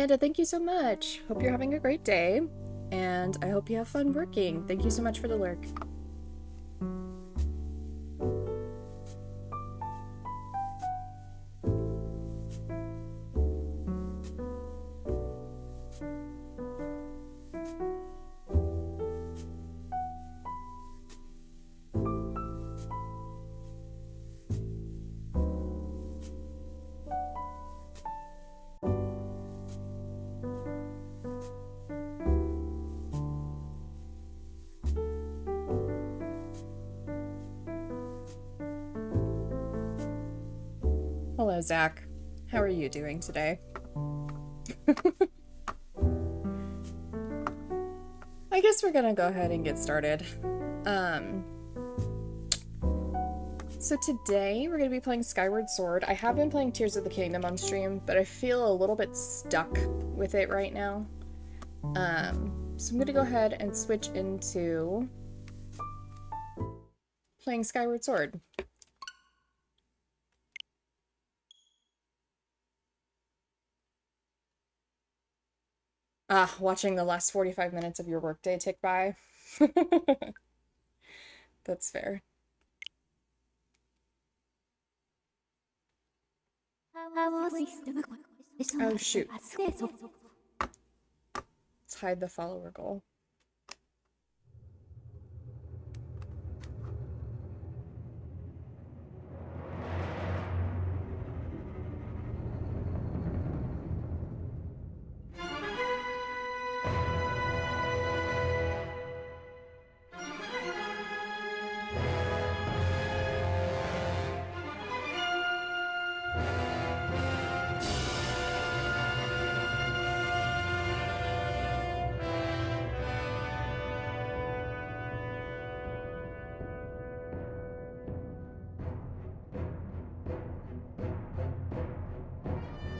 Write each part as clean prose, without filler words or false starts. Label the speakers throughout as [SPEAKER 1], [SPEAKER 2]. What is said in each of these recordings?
[SPEAKER 1] Amanda, thank you so much. Hope you're having a great day, and I hope you have fun working. Thank you so much for the lurk. Hello, Zach. How are you doing today? I guess we're gonna go ahead and get started. So today we're gonna be playing Skyward Sword. I have been playing Tears of the Kingdom on stream, but I feel a little bit stuck with it right now. So I'm gonna go ahead and switch into playing Skyward Sword. Watching the last 45 minutes of your workday tick by. That's fair. Oh shoot. Let's hide the follower goal.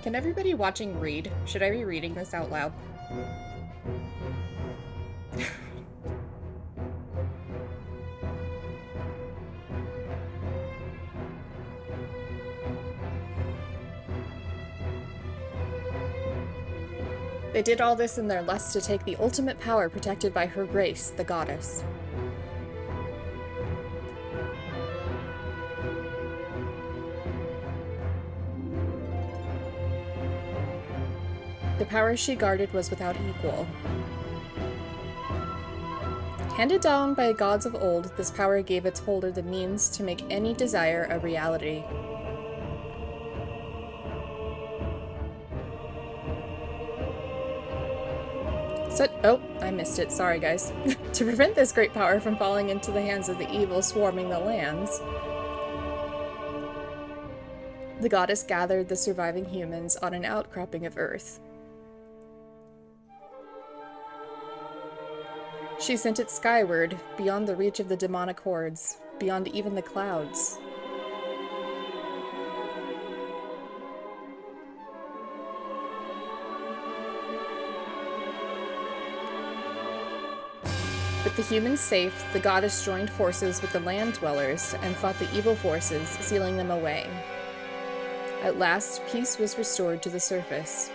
[SPEAKER 1] Can everybody watching read? Should I be reading this out loud? They did all this in their lust to take the ultimate power protected by her grace, the goddess. The power she guarded was without equal. Handed down by gods of old, this power gave its holder the means to make any desire a reality. Oh, I missed it. Sorry, guys. To prevent this great power from falling into the hands of the evil swarming the lands, the goddess gathered the surviving humans on an outcropping of Earth. She sent it skyward, beyond the reach of the demonic hordes, beyond even the clouds. With the humans safe, the goddess joined forces with the land dwellers and fought the evil forces, sealing them away. At last, peace was restored to the surface.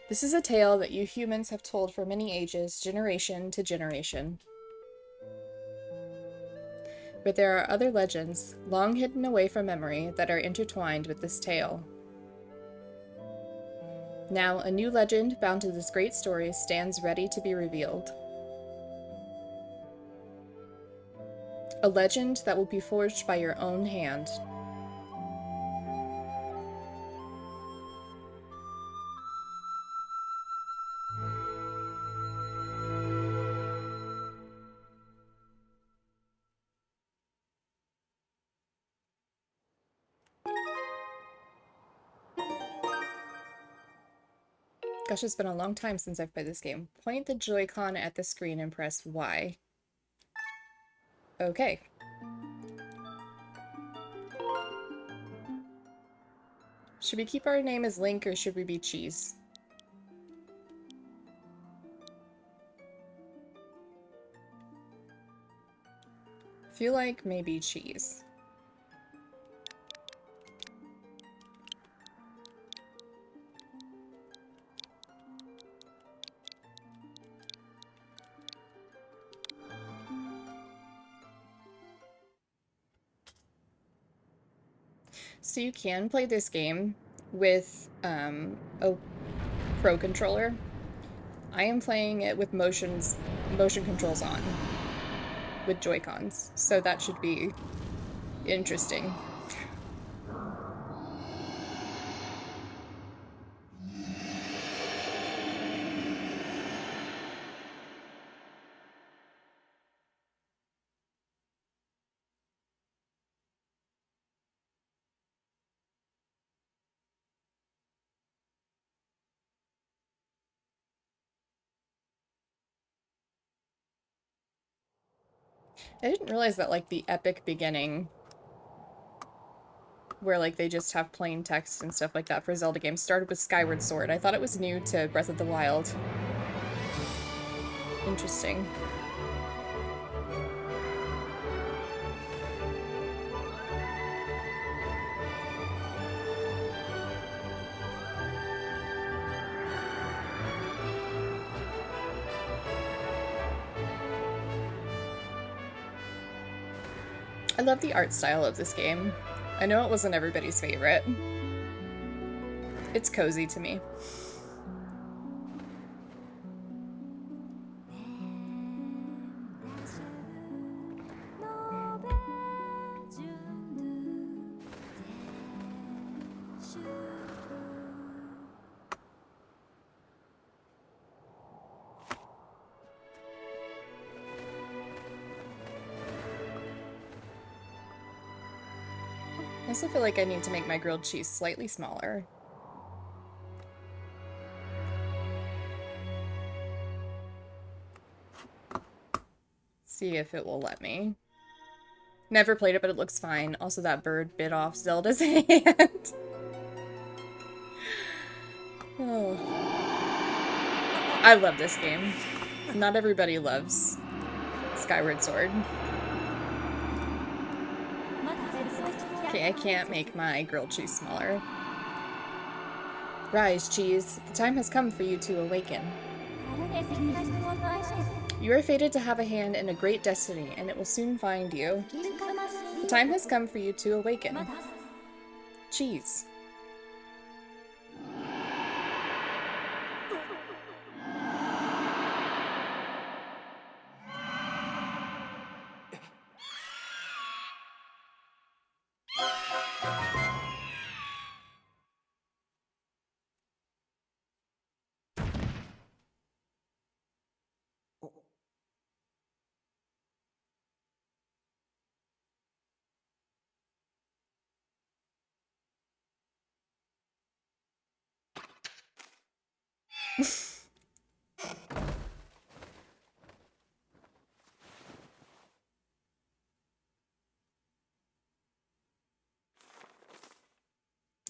[SPEAKER 1] This is a tale that you humans have told for many ages, generation to generation. But there are other legends, long hidden away from memory, that are intertwined with this tale. Now, a new legend bound to this great story stands ready to be revealed. A legend that will be forged by your own hand. Gosh, it's been a long time since I've played this game. Point the Joy-Con at the screen and press Y. Okay. Should we keep our name as Link or should we be Cheese? Feel like maybe cheese. So you can play this game with a Pro controller. I am playing it with motion controls on, with Joy-Cons, so that should be interesting. I didn't realize that, like, the epic beginning, where, like, they just have plain text and stuff like that for Zelda games, started with Skyward Sword. I thought it was new to Breath of the Wild. Interesting. I love the art style of this game. I know it wasn't everybody's favorite. It's cozy to me. I also feel like I need to make my grilled cheese slightly smaller. See if it will let me. Never played it, but it looks fine. Also, that bird bit off Zelda's hand. Oh. I love this game. Not everybody loves Skyward Sword. Okay, I can't make my grilled cheese smaller. Rise, cheese. The time has come for you to awaken. You are fated to have a hand in a great destiny, and it will soon find you. The time has come for you to awaken. Cheese.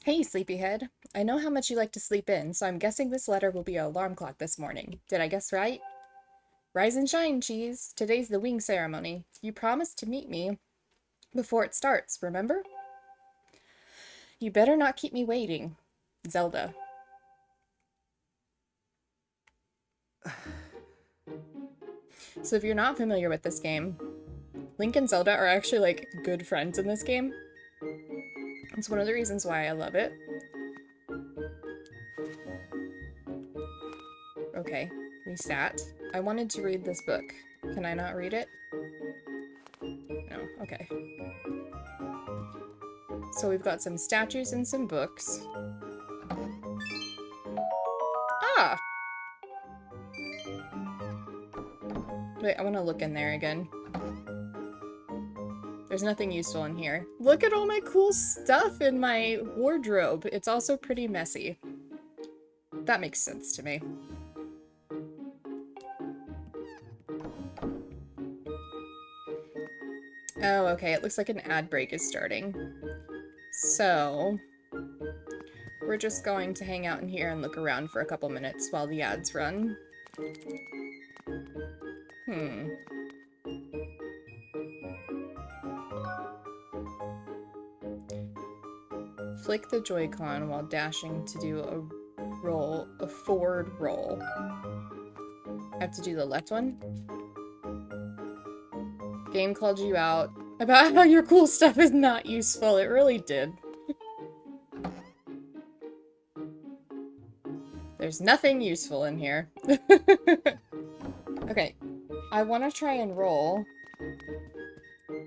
[SPEAKER 1] Hey, sleepyhead. I know how much you like to sleep in, so I'm guessing this letter will be your alarm clock this morning. Did I guess right? Rise and shine, cheese. Today's the wing ceremony. You promised to meet me before it starts, remember? You better not keep me waiting. Zelda. So if you're not familiar with this game, Link and Zelda are actually, like, good friends in this game. It's one of the reasons why I love it. Okay, we sat. I wanted to read this book. Can I not read it? No, okay. So we've got some statues and some books. Ah! Wait, I want to look in there again. There's nothing useful in here. Look at all my cool stuff in my wardrobe. It's also pretty messy. That makes sense to me. Oh, okay. It looks like an ad break is starting. So, we're just going to hang out in here and look around for a couple minutes while the ads run. Flick the Joy-Con while dashing to do a forward roll. I have to do the left one? Game called you out about how your cool stuff is not useful. It really did. There's nothing useful in here. Okay, I want to try and roll.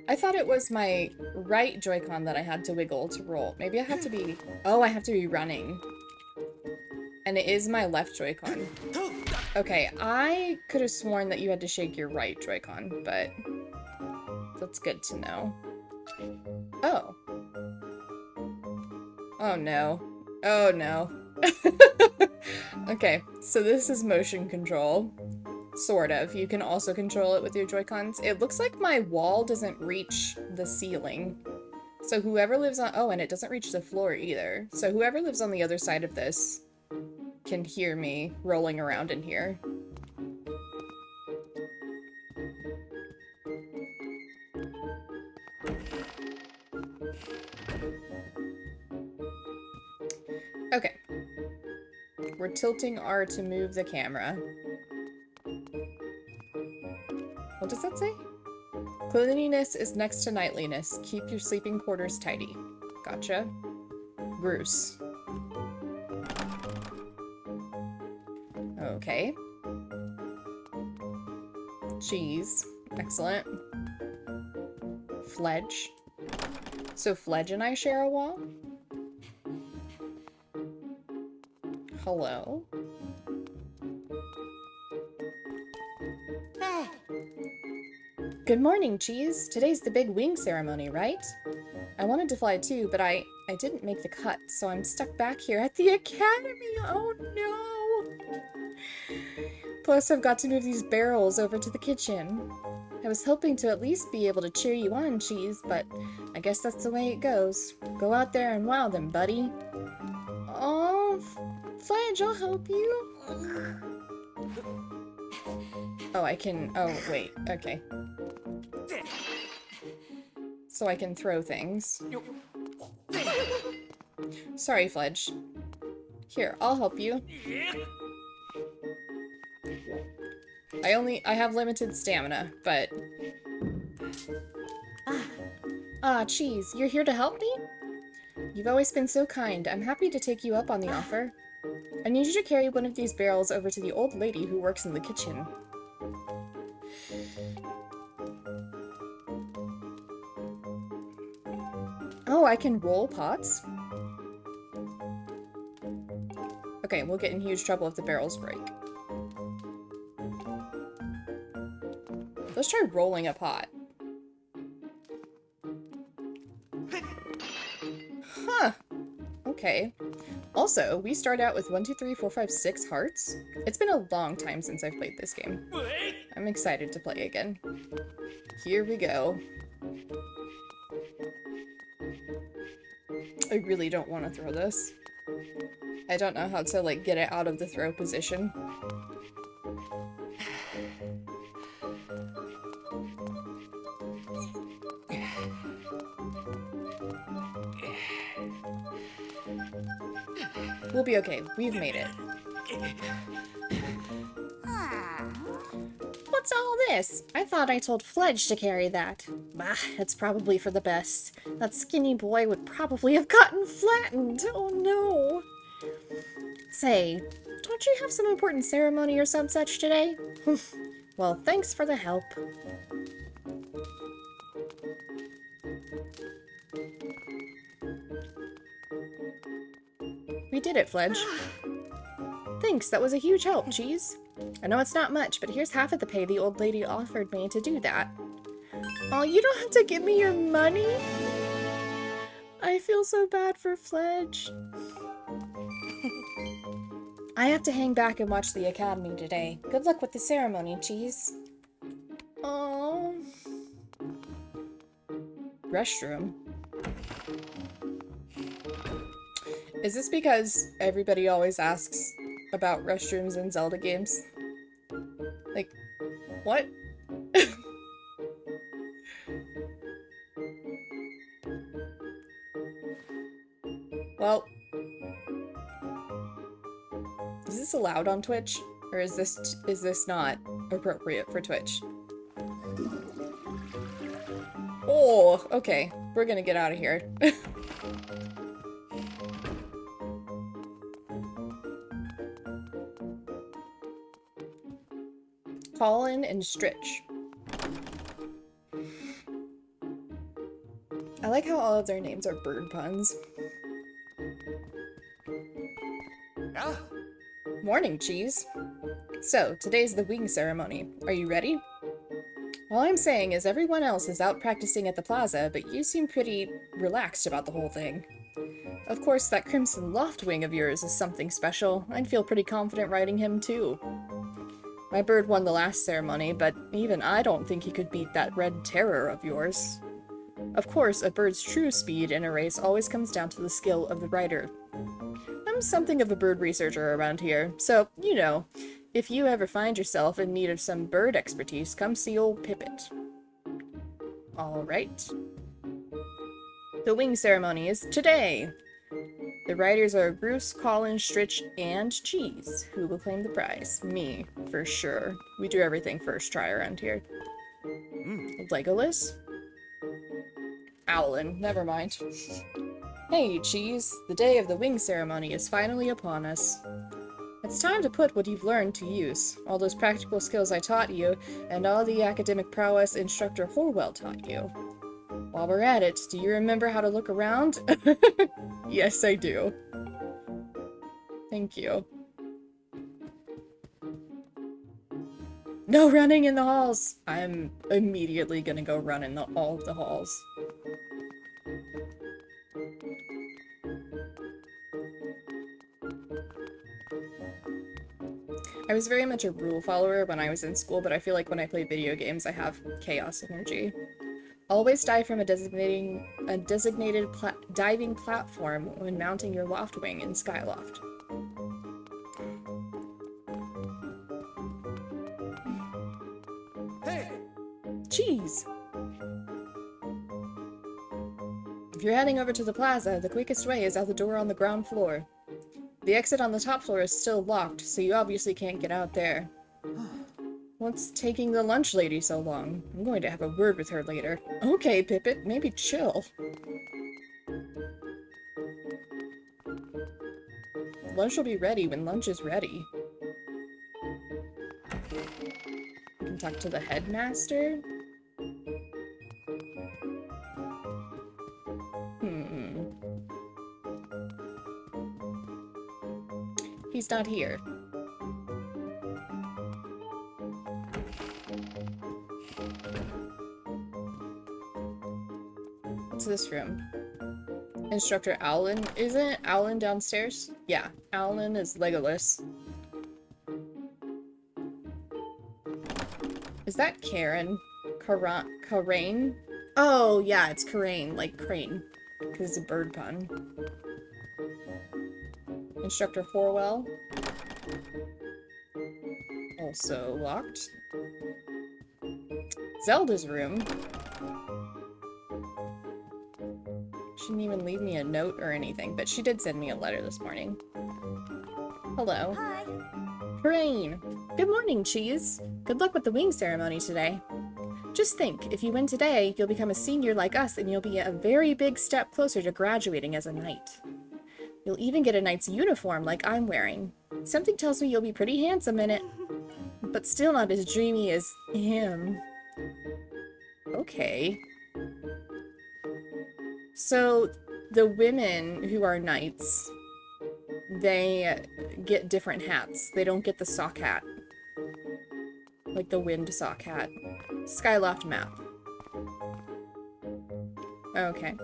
[SPEAKER 1] I thought it was my right Joy-Con that I had to wiggle to roll. Maybe I have to be... Oh, I have to be running. And it is my left Joy-Con. Okay, I could have sworn that you had to shake your right Joy-Con, but that's good to know. Oh. Oh no. Oh no. Okay, so this is motion control. Sort of. You can also control it with your Joy-Cons. It looks like my wall doesn't reach the ceiling. So whoever lives on... Oh, and it doesn't reach the floor either. So whoever lives on the other side of this can hear me rolling around in here. Okay. We're tilting R to move the camera. What does that say? Cleanliness is next to nightliness. Keep your sleeping quarters tidy. Gotcha. Bruce. Okay. Cheese. Excellent. Fledge. So Fledge and I share a wall? Hello? Good morning, Cheese. Today's the big wing ceremony, right? I wanted to fly too, but I didn't make the cut, so I'm stuck back here at the academy. Oh no! Plus, I've got to move these barrels over to the kitchen. I was hoping to at least be able to cheer you on, Cheese, but I guess that's the way it goes. Go out there and wow them, buddy. Oh, Fledge, I'll help you. Oh, I can... Oh, wait. Okay. So I can throw things. Sorry, Fledge. Here, I'll help you. I have limited stamina, but... Cheese, you're here to help me? You've always been so kind. I'm happy to take you up on the offer. I need you to carry one of these barrels over to the old lady who works in the kitchen. Oh, I can roll pots? Okay, we'll get in huge trouble if the barrels break. Let's try rolling a pot. Huh. Okay. Also, we start out with 1, 2, 3, 4, 5, 6 hearts. It's been a long time since I've played this game. I'm excited to play again. Here we go. I really don't want to throw this. I don't know how to, like, get it out of the throw position. We'll be okay. We've made it. What's all this? I thought I told Fledge to carry that. Bah, it's probably for the best. That skinny boy would probably have gotten flattened. Oh no. Say, don't you have some important ceremony or some such today? Well, thanks for the help. We did it, Fledge. Thanks, that was a huge help, Cheese. I know it's not much, but here's half of the pay the old lady offered me to do that. Oh, you don't have to give me your money? I feel so bad for Fledge. I have to hang back and watch the academy today. Good luck with the ceremony, Cheese. Oh. Restroom. Is this because everybody always asks about restrooms in Zelda games? Like, what? this allowed on Twitch? Or is this not appropriate for Twitch? Oh, okay. We're gonna get out of here. Colin and Stritch. I like how all of their names are bird puns.
[SPEAKER 2] Yeah.
[SPEAKER 1] Morning, Cheese. So, today's the wing ceremony. Are you ready? All I'm saying is everyone else is out practicing at the plaza, but you seem pretty relaxed about the whole thing. Of course, that Crimson Loft wing of yours is something special. I'd feel pretty confident riding him, too. My bird won the last ceremony, but even I don't think he could beat that Red Terror of yours. Of course, a bird's true speed in a race always comes down to the skill of the rider. I'm something of a bird researcher around here, so, you know, if you ever find yourself in need of some bird expertise, come see old Pippet. Alright. The wing ceremony is today! The riders are Bruce, Colin, Stritch, and Cheese. Who will claim the prize? Me, for sure. We do everything first try around here. Legolas? Owlin, never mind. Hey, Cheese. The day of the wing ceremony is finally upon us. It's time to put what you've learned to use. All those practical skills I taught you, and all the academic prowess Instructor Horwell taught you. While we're at it, do you remember how to look around? Yes, I do. Thank you. No running in the halls! I'm immediately gonna go run in all of the halls. I was very much a rule follower when I was in school, but I feel like when I play video games, I have chaos energy. Always dive from a designated diving platform when mounting your loft wing in Skyloft.
[SPEAKER 2] Hey!
[SPEAKER 1] Cheese! If you're heading over to the plaza, the quickest way is out the door on the ground floor. The exit on the top floor is still locked, so you obviously can't get out there. What's taking the lunch lady so long? I'm going to have a word with her later. Okay, Pippet, maybe chill. Lunch will be ready when lunch is ready. You can talk to the headmaster? He's not here. What's this room? Instructor Owlin? Isn't Owlin downstairs? Yeah, Owlin is Legolas. Is that Karen? Karain? Oh, yeah, it's Karain, like crane. Because it's a bird pun. Instructor Horwell. Also locked. Zelda's room. She didn't even leave me a note or anything, but she did send me a letter this morning. Hello.
[SPEAKER 3] Hi.
[SPEAKER 1] Rain. Good morning, Cheese. Good luck with the wing ceremony today. Just think, if you win today, you'll become a senior like us and you'll be a very big step closer to graduating as a knight. You'll even get a knight's uniform like I'm wearing. Something tells me you'll be pretty handsome in it. But still not as dreamy as him. Okay. So, the women who are knights, they get different hats. They don't get the sock hat. Like the wind sock hat. Skyloft map. Okay.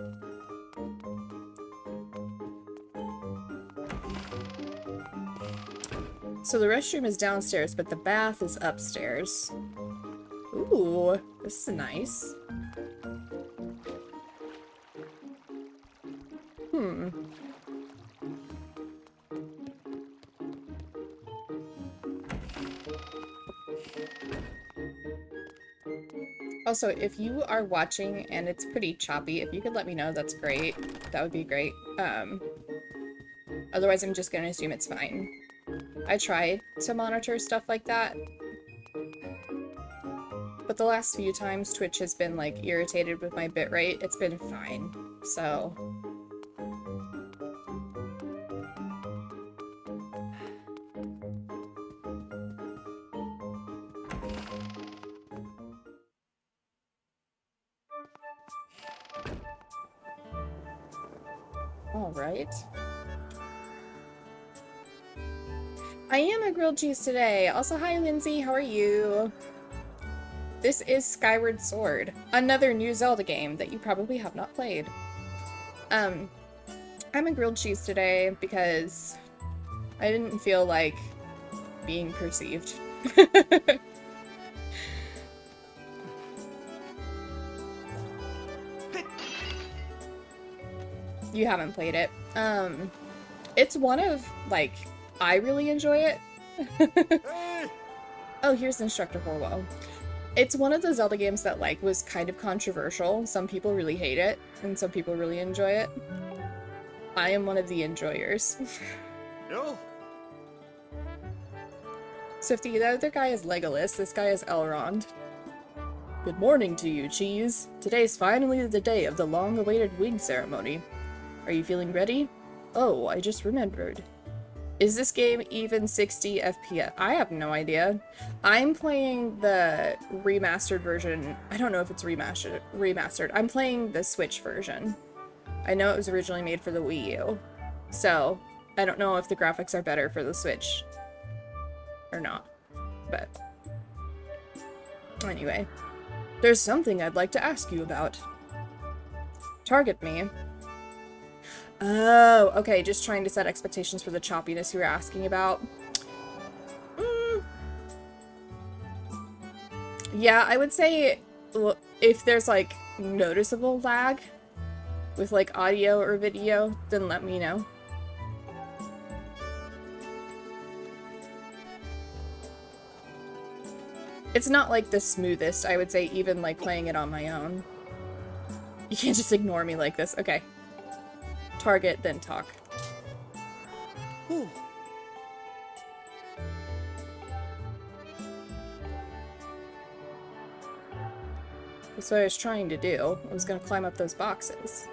[SPEAKER 1] So the restroom is downstairs, but the bath is upstairs. Ooh, this is nice. Also, if you are watching and it's pretty choppy, if you could let me know, that's great. That would be great. Otherwise, I'm just gonna assume it's fine. I tried to monitor stuff like that, but the last few times Twitch has been like irritated with my bitrate. It's been fine, so. All right. I am a grilled cheese today. Also, hi Lindsay, how are you? This is Skyward Sword, another new Zelda game that you probably have not played. I'm a grilled cheese today because I didn't feel like being perceived. You haven't played it. It's one of, like, I really enjoy it. Oh, here's Instructor Horwell. It's one of the Zelda games that, like, was kind of controversial. Some people really hate it, and some people really enjoy it. I am one of the enjoyers.
[SPEAKER 2] No.
[SPEAKER 1] Swifty, the other guy is Legolas, this guy is Elrond. Good morning to you, Cheese. Today's finally the day of the long-awaited wing ceremony. Are you feeling ready? Oh, I just remembered. Is this game even 60 FPS? I have no idea. I'm playing the remastered version. I don't know if it's remastered. I'm playing the Switch version. I know it was originally made for the Wii U. So, I don't know if the graphics are better for the Switch or not. But anyway, there's something I'd like to ask you about. Target me. Oh, okay, just trying to set expectations for the choppiness you were asking about. Yeah, I would say if there's, like, noticeable lag with, like, audio or video, then let me know. It's not, like, the smoothest, I would say, even, like, playing it on my own. You can't just ignore me like this. Okay. Target, then talk.
[SPEAKER 2] Ooh.
[SPEAKER 1] That's what I was trying to do. I was gonna climb up those boxes.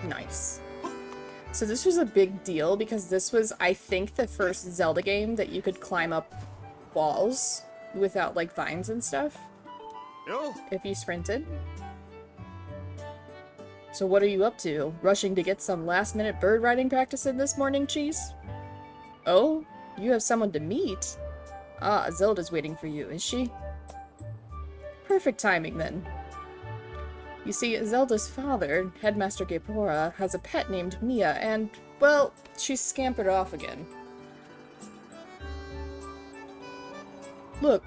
[SPEAKER 1] Nice. So this was a big deal because this was, I think, the first Zelda game that you could climb up walls without, like, vines and stuff.
[SPEAKER 2] No.
[SPEAKER 1] If you sprinted. So what are you up to? Rushing to get some last-minute bird riding practice in this morning, Cheese? Oh, you have someone to meet? Ah, Zelda's waiting for you, is she? Perfect timing, then. You see, Zelda's father, Headmaster Gapora, has a pet named Mia, and, well, she's scampered off again. Look.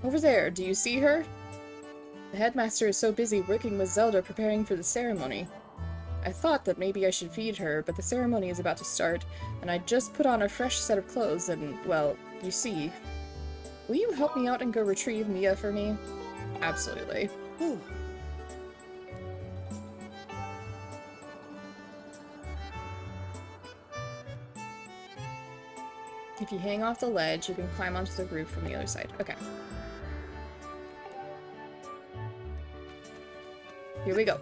[SPEAKER 1] Over there, do you see her? The headmaster is so busy working with Zelda preparing for the ceremony. I thought that maybe I should feed her, but the ceremony is about to start, and I just put on a fresh set of clothes and, well, you see. Will you help me out and go retrieve Mia for me? Absolutely.
[SPEAKER 2] Ooh.
[SPEAKER 1] If you hang off the ledge, you can climb onto the roof from the other side. Okay. Here we go.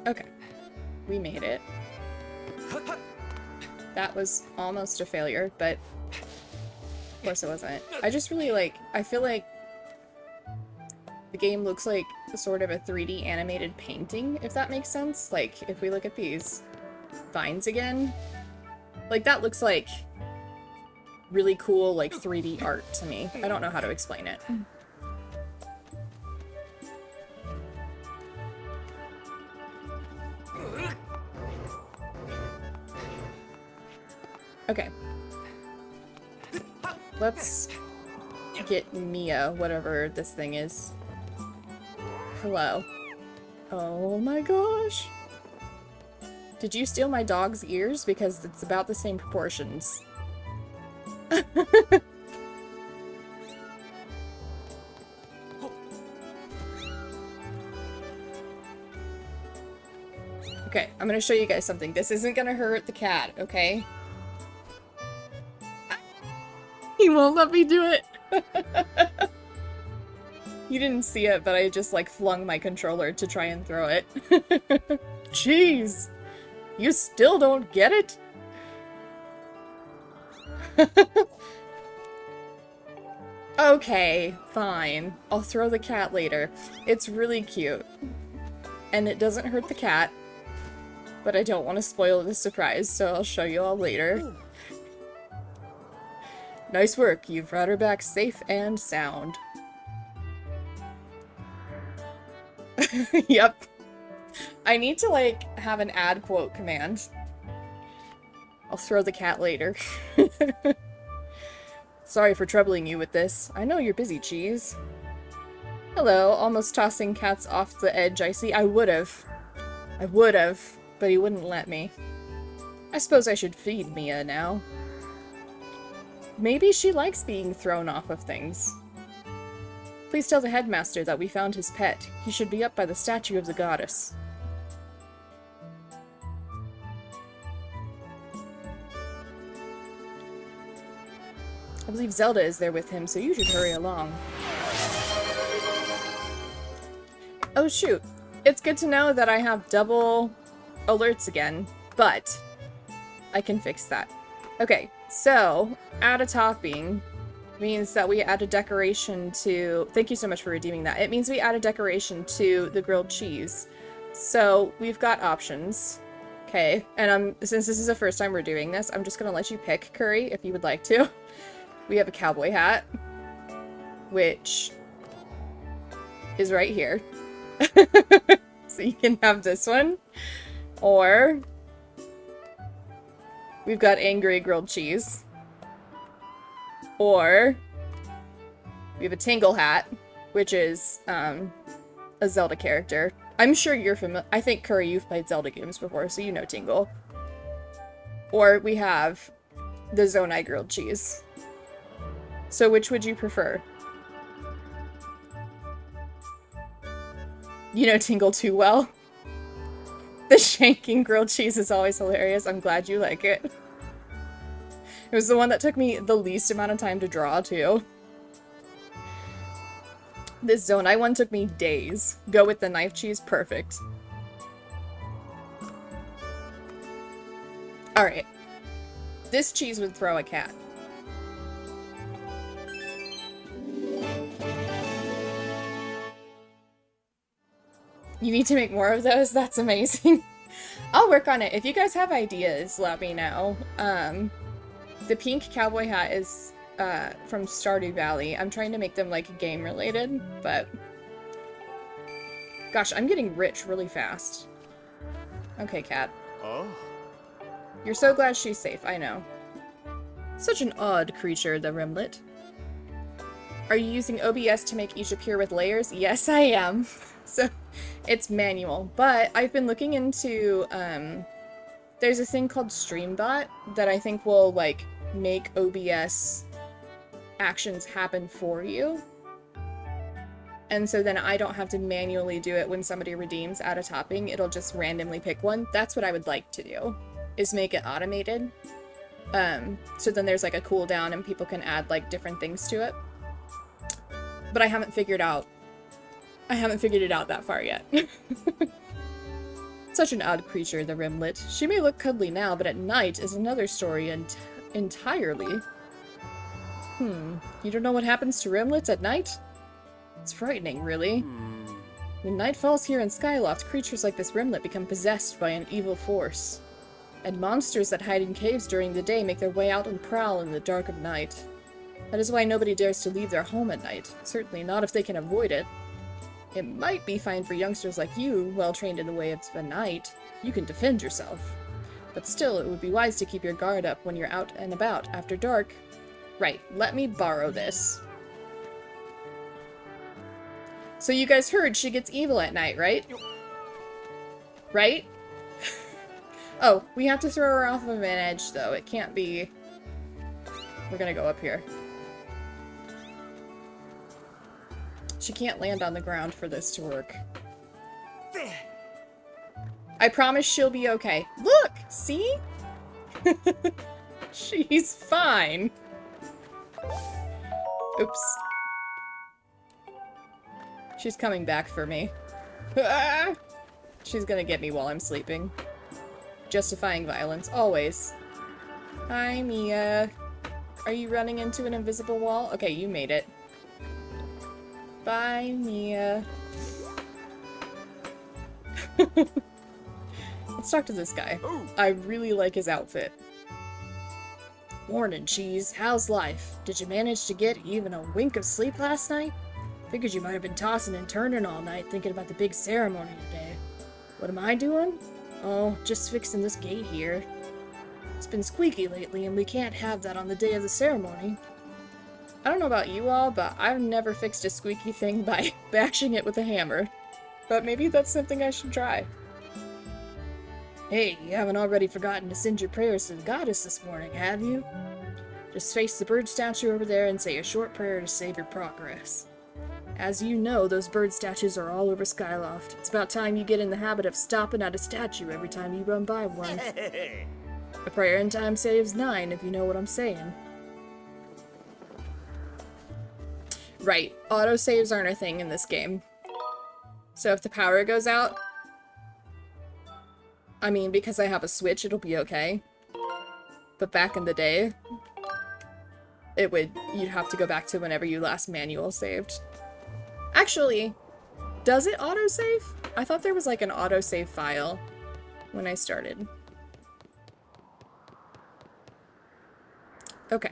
[SPEAKER 1] Okay. We made it. That was almost a failure, but of course it wasn't. I just really like, I feel like the game looks like sort of a 3D animated painting, if that makes sense. Like, if we look at these vines again, like that looks like really cool, like 3D art to me. I don't know how to explain it. Okay. Let's get Mia, whatever this thing is. Hello. Oh my gosh. Did you steal my dog's ears? Because it's about the same proportions. Okay, I'm gonna show you guys something. This isn't gonna hurt the cat, okay? He won't let me do it. You didn't see it, but I just like flung my controller to try and throw it. Jeez. You still don't get it? Okay, fine. I'll throw the cat later. It's really cute. And it doesn't hurt the cat. But I don't want to spoil the surprise, so I'll show you all later. Nice work. You've brought her back safe and sound. Yep. I need to, like, have an add quote command. I'll throw the cat later. Sorry for troubling you with this. I know you're busy, Cheese. Hello, almost tossing cats off the edge, I see. I would've, but he wouldn't let me. I suppose I should feed Mia now. Maybe she likes being thrown off of things. Please tell the headmaster that we found his pet. He should be up by the statue of the goddess. I believe Zelda is there with him, so you should hurry along. Oh shoot. It's good to know that I have double alerts again, but I can fix that. Okay, so add a topping means that we add a decoration to... Thank you so much for redeeming that. It means we add a decoration to the grilled cheese. So we've got options. Okay, and since this is the first time we're doing this, I'm just gonna let you pick curry if you would like to. We have a cowboy hat, which is right here. So you can have this one. Or we've got angry grilled cheese. Or we have a Tingle hat, which is a Zelda character. I'm sure you're familiar. I think, Curry, you've played Zelda games before, so you know Tingle. Or we have the Zonai grilled cheese. So which would you prefer? You know Tingle too well. The shanking grilled cheese is always hilarious. I'm glad you like it. It was the one that took me the least amount of time to draw, too. This Zonai one took me days. Go with the knife cheese, perfect. Alright. This cheese would throw a cat. You need to make more of those? That's amazing. I'll work on it. If you guys have ideas, let me know. The pink cowboy hat is from Stardew Valley. I'm trying to make them like game related, but gosh, I'm getting rich really fast. Okay, cat.
[SPEAKER 2] Oh.
[SPEAKER 1] You're so glad she's safe, I know. Such an odd creature, the rimlet. Are you using OBS to make each appear with layers? Yes, I am. So it's manual, but I've been looking into, there's a thing called Streambot that I think will, like, make OBS actions happen for you. And so then I don't have to manually do it when somebody redeems add a topping. It'll just randomly pick one. That's what I would like to do, is make it automated. So then there's, like, a cooldown and people can add, like, different things to it. But I haven't figured it out that far yet. Such an odd creature, the rimlet. She may look cuddly now, but at night is another story entirely. You don't know what happens to rimlets at night? It's frightening, really. When night falls here in Skyloft, creatures like this rimlet become possessed by an evil force. And monsters that hide in caves during the day make their way out and prowl in the dark of night. That is why nobody dares to leave their home at night. Certainly not if they can avoid it. It might be fine for youngsters like you, well trained in the way of the night. You can defend yourself. But still, it would be wise to keep your guard up when you're out and about after dark. Right, let me borrow this. So you guys heard she gets evil at night, right? Right? Oh, we have to throw her off of an edge, though. It can't be... We're gonna go up here. She can't land on the ground for this to work. I promise she'll be okay. Look! See? She's fine. Oops. She's coming back for me. Ah! She's gonna get me while I'm sleeping. Justifying violence, always. Hi, Mia. Are you running into an invisible wall? Okay, you made it. Bye, Mia. Let's talk to this guy. I really like his outfit. Morning, Cheese. How's life? Did you manage to get even a wink of sleep last night? Figured you might have been tossing and turning all night thinking about the big ceremony today. What am I doing? Oh, just fixing this gate here. It's been squeaky lately, and we can't have that on the day of the ceremony. I don't know about you all, but I've never fixed a squeaky thing by bashing it with a hammer. But maybe that's something I should try. Hey, you haven't already forgotten to send your prayers to the goddess this morning, have you? Just face the bird statue over there and say a short prayer to save your progress. As you know, those bird statues are all over Skyloft. It's about time you get in the habit of stopping at a statue every time you run by one. A prayer in time saves 9, if you know what I'm saying. Right, autosaves aren't a thing in this game. So if the power goes out, I mean, because I have a Switch, it'll be okay. But back in the day, you'd have to go back to whenever you last manual saved. Actually, does it autosave? I thought there was like an autosave file when I started. Okay.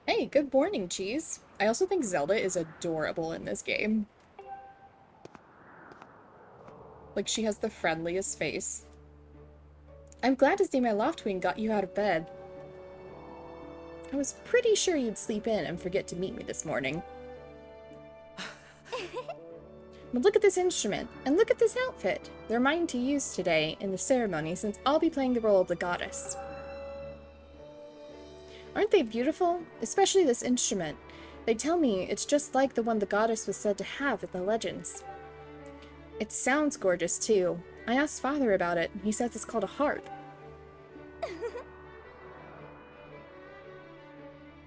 [SPEAKER 1] Hey, good morning, Cheese. I also think Zelda is adorable in this game. Like, she has the friendliest face. I'm glad to see my Loftwing got you out of bed. I was pretty sure you'd sleep in and forget to meet me this morning. But look at this instrument, and look at this outfit. They're mine to use today in the ceremony since I'll be playing the role of the goddess. Aren't they beautiful? Especially this instrument. They tell me it's just like the one the goddess was said to have in the legends. It sounds gorgeous, too. I asked Father about it, and he says it's called a harp.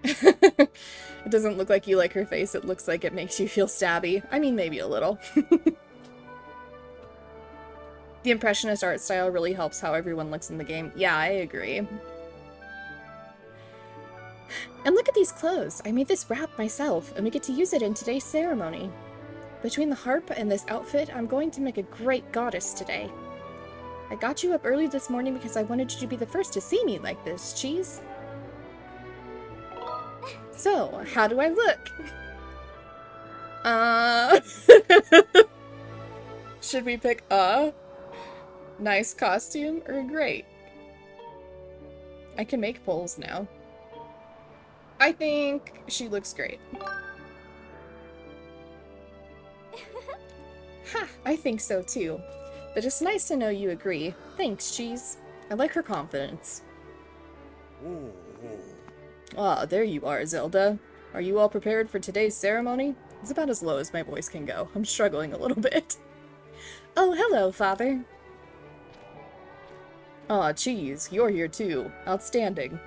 [SPEAKER 1] It doesn't look like you like her face, it looks like it makes you feel stabby. I mean, maybe a little. The Impressionist art style really helps how everyone looks in the game. Yeah, I agree. And look at these clothes! I made this wrap myself, and we get to use it in today's ceremony. Between the harp and this outfit, I'm going to make a great goddess today. I got you up early this morning because I wanted you to be the first to see me like this, Cheese. So, how do I look? Should we pick a nice costume or great? I can make polls now. I think she looks great. Ha! I think so too. But it's nice to know you agree. Thanks, Cheese. I like her confidence. Ah, there you are, Zelda. Are you all prepared for today's ceremony? It's about as low as my voice can go. I'm struggling a little bit. Oh, hello, Father. Aw, Cheese, you're here too. Outstanding.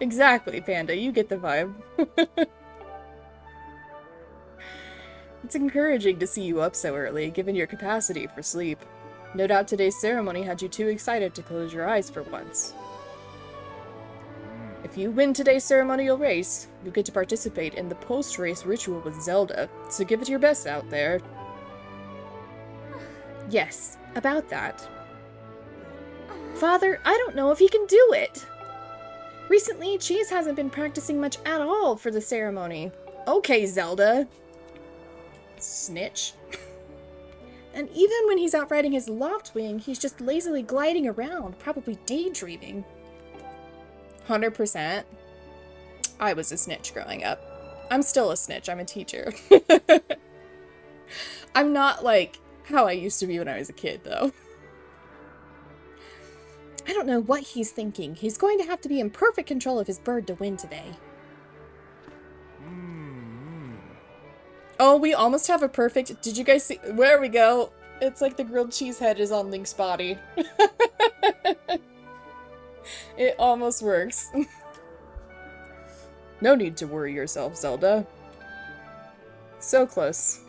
[SPEAKER 1] Exactly, Panda, you get the vibe. It's encouraging to see you up so early, given your capacity for sleep. No doubt today's ceremony had you too excited to close your eyes for once. If you win today's ceremonial race, you get to participate in the post-race ritual with Zelda, so give it your best out there. Yes, about that. Father, I don't know if he can do it! Recently, Cheese hasn't been practicing much at all for the ceremony. Okay, Zelda. Snitch. And even when he's out riding his Loftwing, he's just lazily gliding around, probably daydreaming. 100%. I was a snitch growing up. I'm still a snitch. I'm a teacher. I'm not like how I used to be when I was a kid, though. I don't know what he's thinking. He's going to have to be in perfect control of his bird to win today. Oh, we almost have a perfect... Did you guys see... Where we go? It's like the grilled cheese head is on Link's body. It almost works. No need to worry yourself, Zelda. So close.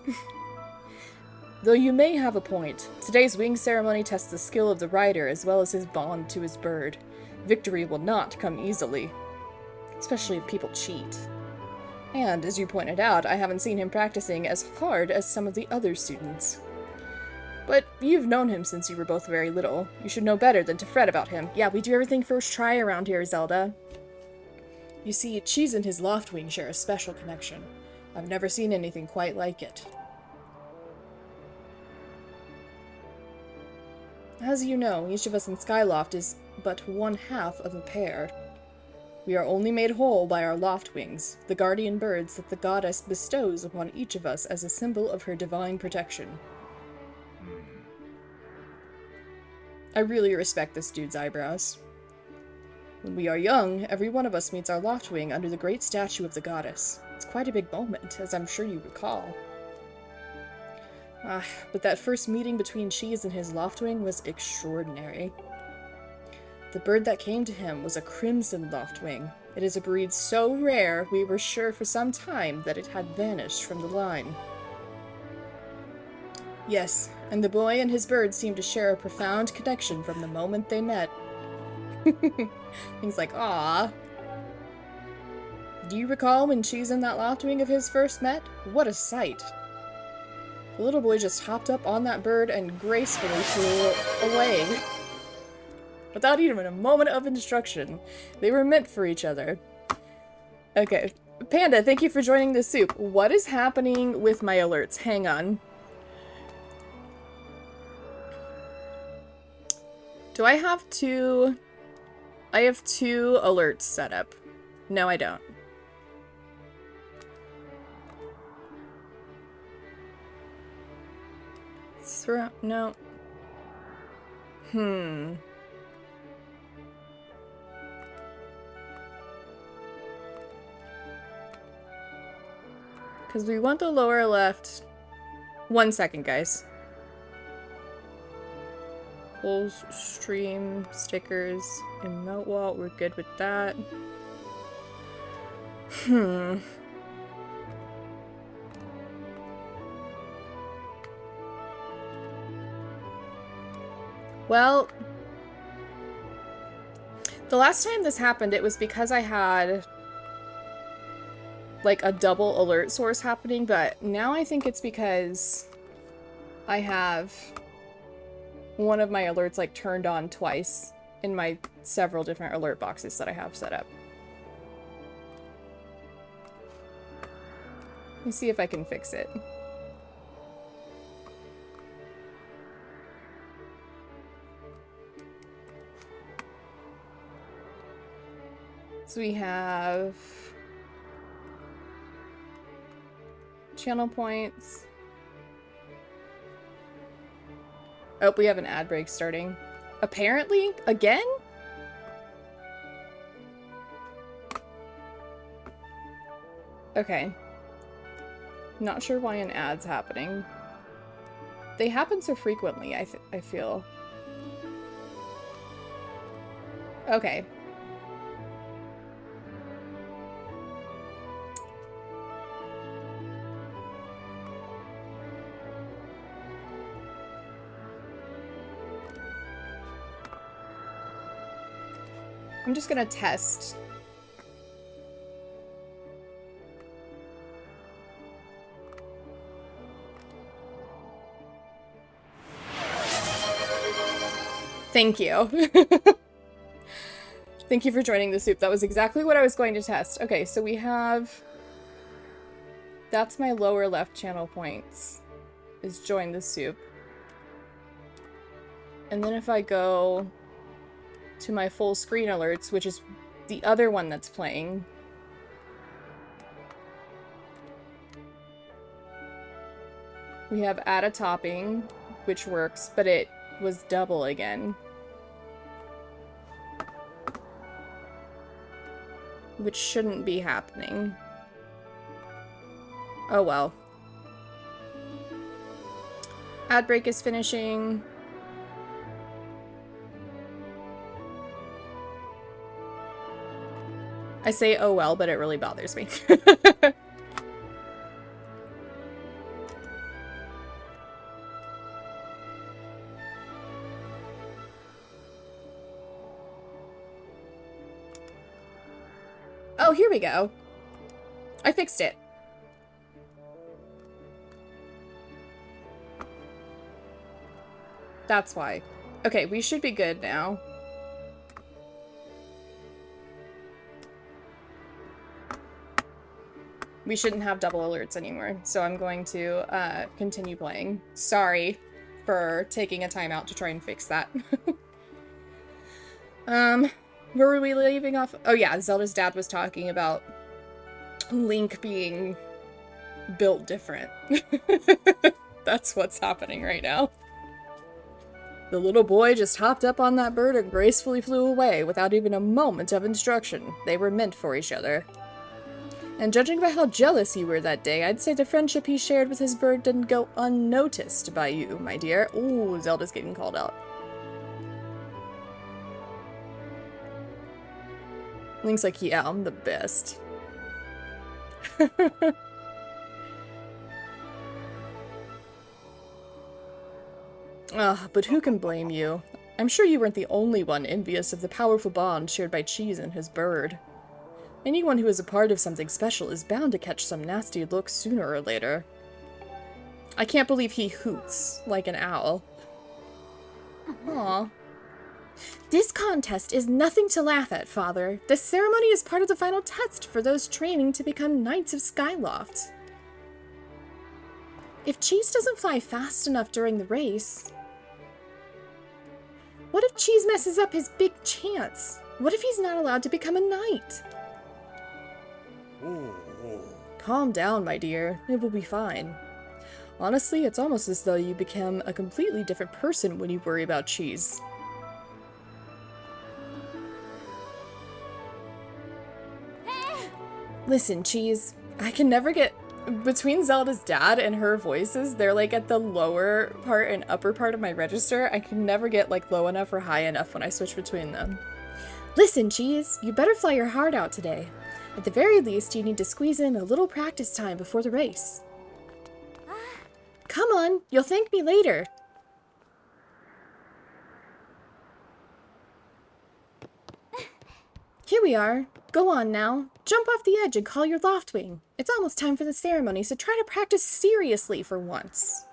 [SPEAKER 1] Though you may have a point, today's wing ceremony tests the skill of the rider as well as his bond to his bird. Victory will not come easily, especially if people cheat. And, as you pointed out, I haven't seen him practicing as hard as some of the other students. But you've known him since you were both very little. You should know better than to fret about him. Yeah, we do everything first try around here, Zelda. You see, Cheese and his Loftwing share a special connection. I've never seen anything quite like it. As you know, each of us in Skyloft is but one half of a pair. We are only made whole by our Loftwings, the guardian birds that the goddess bestows upon each of us as a symbol of her divine protection. I really respect this dude's eyebrows. When we are young, every one of us meets our Loftwing under the great statue of the goddess. It's quite a big moment, as I'm sure you recall. But that first meeting between Cheese and his Loftwing was extraordinary. The bird that came to him was a crimson Loftwing. It is a breed so rare, we were sure for some time that it had vanished from the line. Yes, and the boy and his bird seemed to share a profound connection from the moment they met. He's like, "Aw." Do you recall when Cheese and that Loftwing of his first met? What a sight. The little boy just hopped up on that bird and gracefully flew away. Without even a moment of instruction. They were meant for each other. Okay. Panda, thank you for joining the soup. What is happening with my alerts? Hang on. Do I have two... I have two alerts set up. No, I don't. No. Because we want the lower left. 1 second, guys. Full stream stickers and emote wall. We're good with that. Well, the last time this happened, it was because I had like a double alert source happening, but now I think it's because I have one of my alerts like turned on twice in my several different alert boxes that I have set up. Let me see if I can fix it. So we have channel points. Oh, we have an ad break starting. Apparently? Again? Okay. Not sure why an ad's happening. They happen so frequently, I feel. Okay. I'm just gonna test. Thank you. Thank you for joining the soup. That was exactly what I was going to test. Okay, so we have... That's my lower left channel points. Is join the soup. And then if I go to my full screen alerts, which is the other one that's playing. We have add a topping, which works, but it was double again. Which shouldn't be happening. Oh well. Ad break is finishing. I say oh well, but it really bothers me. Oh, here we go. I fixed it. That's why. Okay, we should be good now. We shouldn't have double alerts anymore, so I'm going to continue playing. Sorry for taking a time out to try and fix that. Where were we leaving off? Oh yeah, Zelda's dad was talking about Link being built different. That's what's happening right now. The little boy just hopped up on that bird and gracefully flew away without even a moment of instruction. They were meant for each other. And judging by how jealous you were that day, I'd say the friendship he shared with his bird didn't go unnoticed by you, my dear. Ooh, Zelda's getting called out. Link's like, yeah, I'm the best. But who can blame you? I'm sure you weren't the only one envious of the powerful bond shared by Cheese and his bird. Anyone who is a part of something special is bound to catch some nasty looks sooner or later. I can't believe he hoots like an owl. Aw. This contest is nothing to laugh at, Father. This ceremony is part of the final test for those training to become Knights of Skyloft. If Cheese doesn't fly fast enough during the race... What if Cheese messes up his big chance? What if he's not allowed to become a knight? Calm down, my dear. It will be fine. Honestly, it's almost as though you become a completely different person when you worry about Cheese. Listen, Cheese, I can never get... Between Zelda's dad and her voices, they're like at the lower part and upper part of my register. I can never get like low enough or high enough when I switch between them. Listen, Cheese, you better fly your heart out today. At the very least, you need to squeeze in a little practice time before the race. Come on, you'll thank me later. Here we are. Go on now. Jump off the edge and call your Loftwing. It's almost time for the ceremony, so try to practice seriously for once.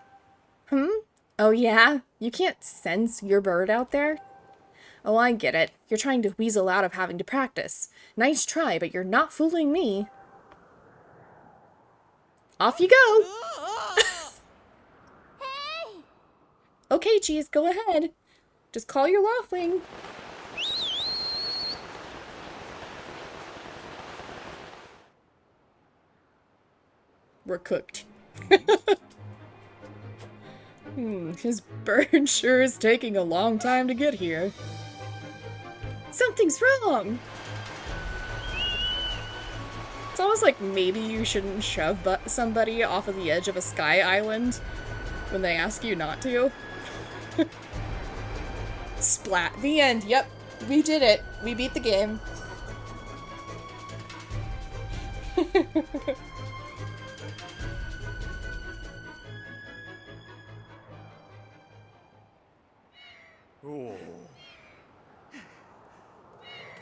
[SPEAKER 1] Oh yeah? You can't sense your bird out there? Oh, I get it. You're trying to weasel out of having to practice. Nice try, but you're not fooling me. Off you go! Okay, Cheese, go ahead. Just call your Loftwing. We're cooked. His bird sure is taking a long time to get here. Something's wrong! It's almost like maybe you shouldn't shove somebody off of the edge of a sky island when they ask you not to. Splat. The end. Yep. We did it. We beat the game.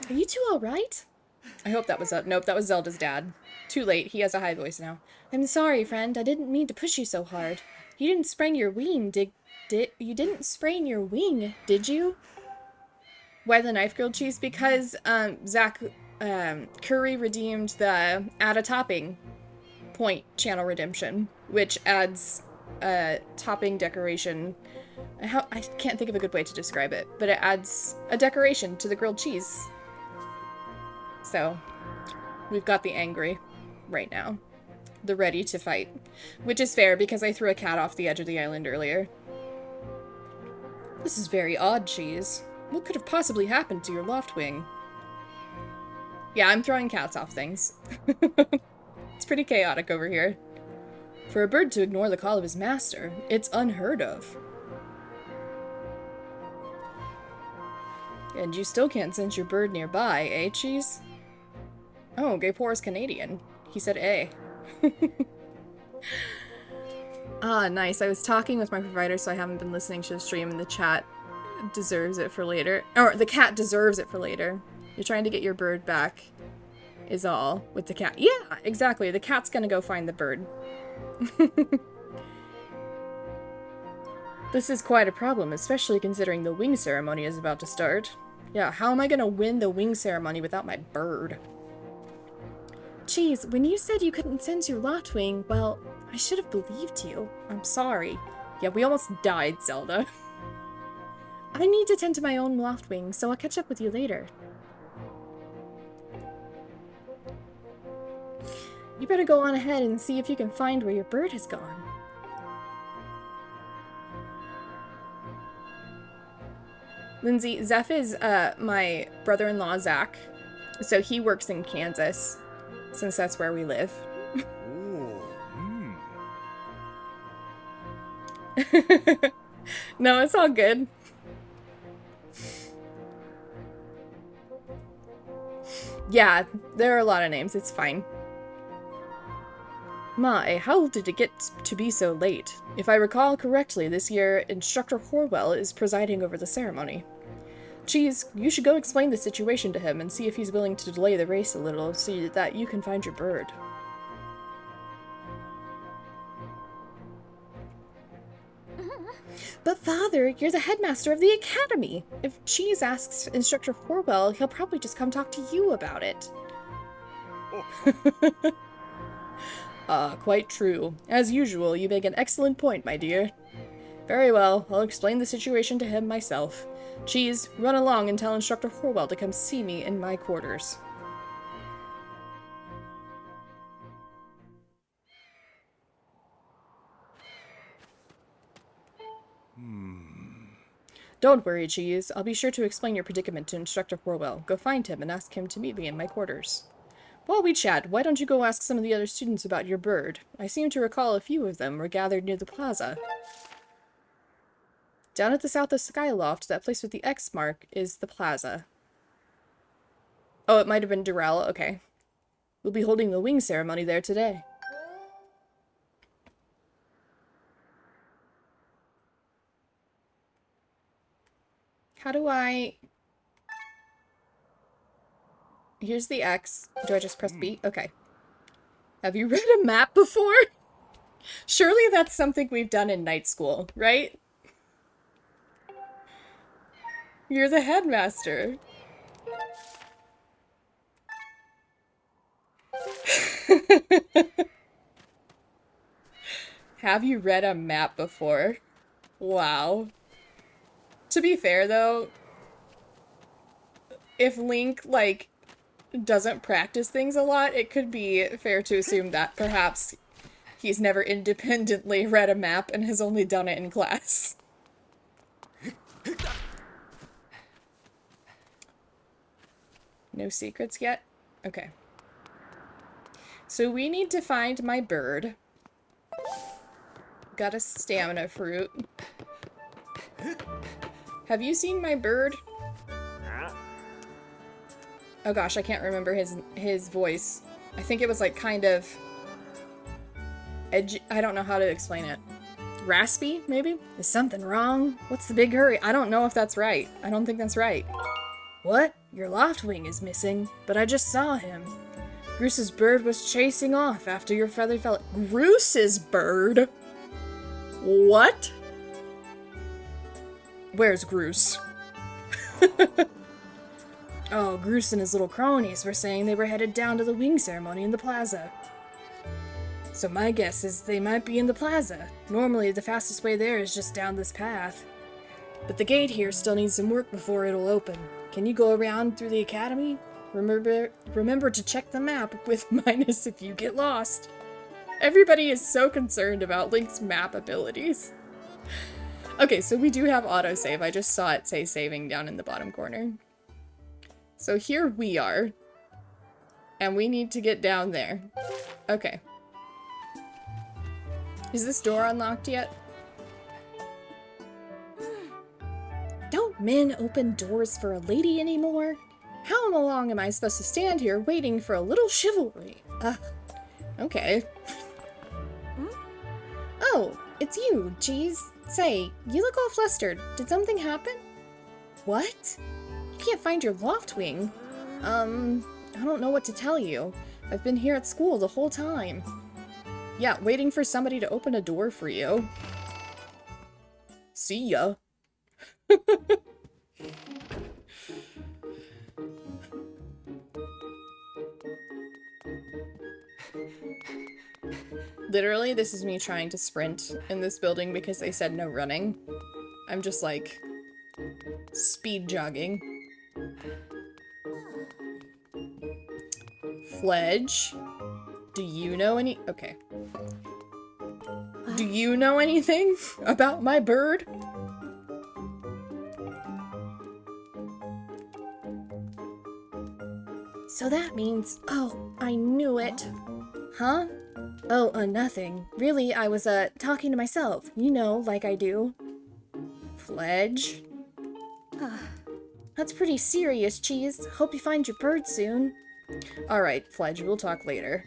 [SPEAKER 1] Are you two alright? I hope that was nope, that was Zelda's dad. Too late, he has a high voice now. I'm sorry, friend, I didn't mean to push you so hard. You didn't sprain your wing, you didn't sprain your wing, did you? Why the knife grilled cheese? Because, Zach, Curry redeemed the add a topping point channel redemption, which adds a topping decoration. I can't think of a good way to describe it, but it adds a decoration to the grilled cheese. So, we've got the angry right now. The ready to fight. Which is fair, because I threw a cat off the edge of the island earlier. This is very odd, Cheese. What could have possibly happened to your loft wing? Yeah, I'm throwing cats off things. It's pretty chaotic over here. For a bird to ignore the call of his master, it's unheard of. And you still can't sense your bird nearby, eh, Cheese? Oh, Gaypor's Canadian. He said eh. Ah, nice. I was talking with my provider, so I haven't been listening to the stream, and the chat deserves it for later. Or, the cat deserves it for later. You're trying to get your bird back, is all, with the cat. Yeah, exactly. The cat's gonna go find the bird. This is quite a problem, especially considering the wing ceremony is about to start. Yeah, how am I gonna win the wing ceremony without my bird? Cheese, when you said you couldn't sense your lot wing, well, I should have believed you. I'm sorry. Yeah, we almost died, Zelda. I need to tend to my own loft wing, so I'll catch up with you later. You better go on ahead and see if you can find where your bird has gone. Lindsay, Zeph is my brother-in-law, Zach. So he works in Kansas, since that's where we live. No, it's all good. Yeah, there are a lot of names. It's fine. My, how did it get to be so late? If I recall correctly, this year, Instructor Horwell is presiding over the ceremony. Cheese, you should go explain the situation to him and see if he's willing to delay the race a little so that you can find your bird. But Father, you're the headmaster of the academy. If Cheese asks Instructor Horwell, he'll probably just come talk to you about it. Quite true. As usual, you make an excellent point, my dear. Very well, I'll explain the situation to him myself. Cheese, run along and tell Instructor Horwell to come see me in my quarters. Don't worry, Cheese. I'll be sure to explain your predicament to Instructor Horwell. Go find him and ask him to meet me in my quarters. While we chat, why don't you go ask some of the other students about your bird? I seem to recall a few of them were gathered near the plaza. Down at the south of Skyloft, that place with the X mark, is the plaza. Oh, it might have been Durrell. Okay. We'll be holding the wing ceremony there today. How do I... Here's the X. Do I just press B? Okay. Have you read a map before? Surely that's something we've done in night school, right? You're the headmaster. Have you read a map before? Wow. To be fair, though, if Link, like, doesn't practice things a lot, it could be fair to assume that perhaps he's never independently read a map and has only done it in class. No secrets yet? Okay. So we need to find my bird. Got a stamina fruit. Have you seen my bird? Oh gosh, I can't remember his voice. I think it was like kind of edgy. I don't know how to explain it. Raspy, maybe? Is something wrong? What's the big hurry? I don't know if that's right. I don't think that's right. What? Your loft wing is missing, but I just saw him. Groose's bird was chasing off after your feather fell. Groose's bird? What? Where's Groose? Oh, Groose and his little cronies were saying they were headed down to the wing ceremony in the plaza. So my guess is they might be in the plaza. Normally, the fastest way there is just down this path. But the gate here still needs some work before it'll open. Can you go around through the academy? Remember to check the map with minus if you get lost. Everybody is so concerned about Link's map abilities. Okay, so we do have autosave. I just saw it say saving down in the bottom corner. So here we are. And we need to get down there. Okay. Is this door unlocked yet? Don't men open doors for a lady anymore? How long am I supposed to stand here waiting for a little chivalry? Okay. Oh, it's you, Cheese. Say, you look all flustered. Did something happen? What? You can't find your loft wing? I don't know what to tell you. I've been here at school the whole time. Yeah, waiting for somebody to open a door for you. See ya. Literally, this is me trying to sprint in this building because they said no running. I'm just like speed jogging. Fledge, do you know any— okay. Do you know anything about my bird? So that means— oh, I knew it. Huh? Oh, nothing. Really, I was, talking to myself. You know, like I do. Fledge? That's pretty serious, Cheese. Hope you find your bird soon. Alright, Fledge, we'll talk later.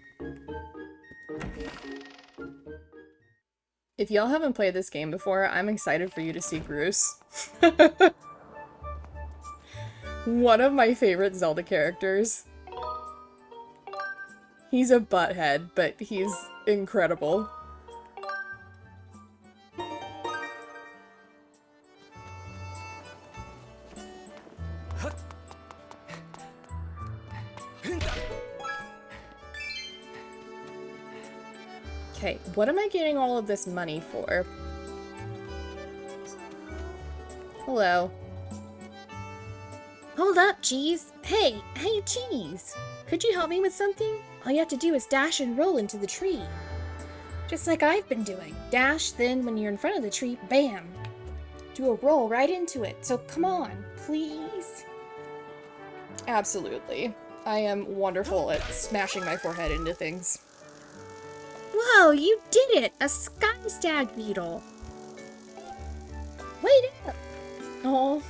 [SPEAKER 1] If y'all haven't played this game before, I'm excited for you to see Groose. One of my favorite Zelda characters. He's a butthead, but he's incredible. Okay, what am I getting all of this money for? Hello. Hold up, Cheese. Hey, Cheese. Could you help me with something? All you have to do is dash and roll into the tree. Just like I've been doing. Dash, then when you're in front of the tree, bam! Do a roll right into it. So come on, please. Absolutely. I am wonderful at smashing my forehead into things. Whoa, you did it! A sky stag beetle! Wait up! Oh.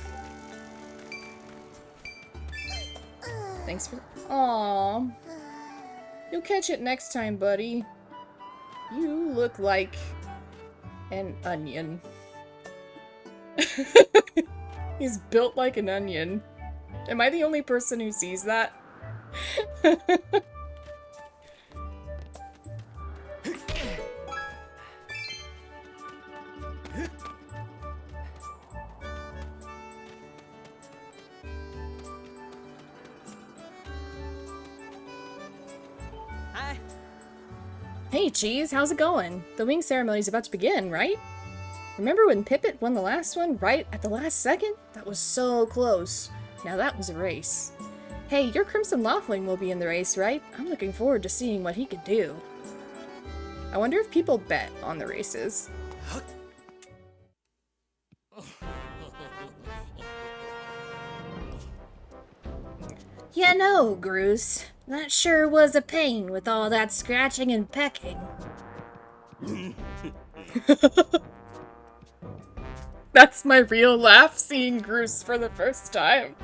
[SPEAKER 1] Thanks for— aww. You'll catch it next time, buddy. You look like an onion. He's built like an onion. Am I the only person who sees that? Hey, Cheese, how's it going? The wing ceremony's about to begin, right? Remember when Pippet won the last one right at the last second? That was so close. Now that was a race. Hey, your Crimson Loftwing will be in the race, right? I'm looking forward to seeing what he can do. I wonder if people bet on the races. You know, Groose, that sure was a pain with all that scratching and pecking. That's my real laugh, seeing Groose for the first time.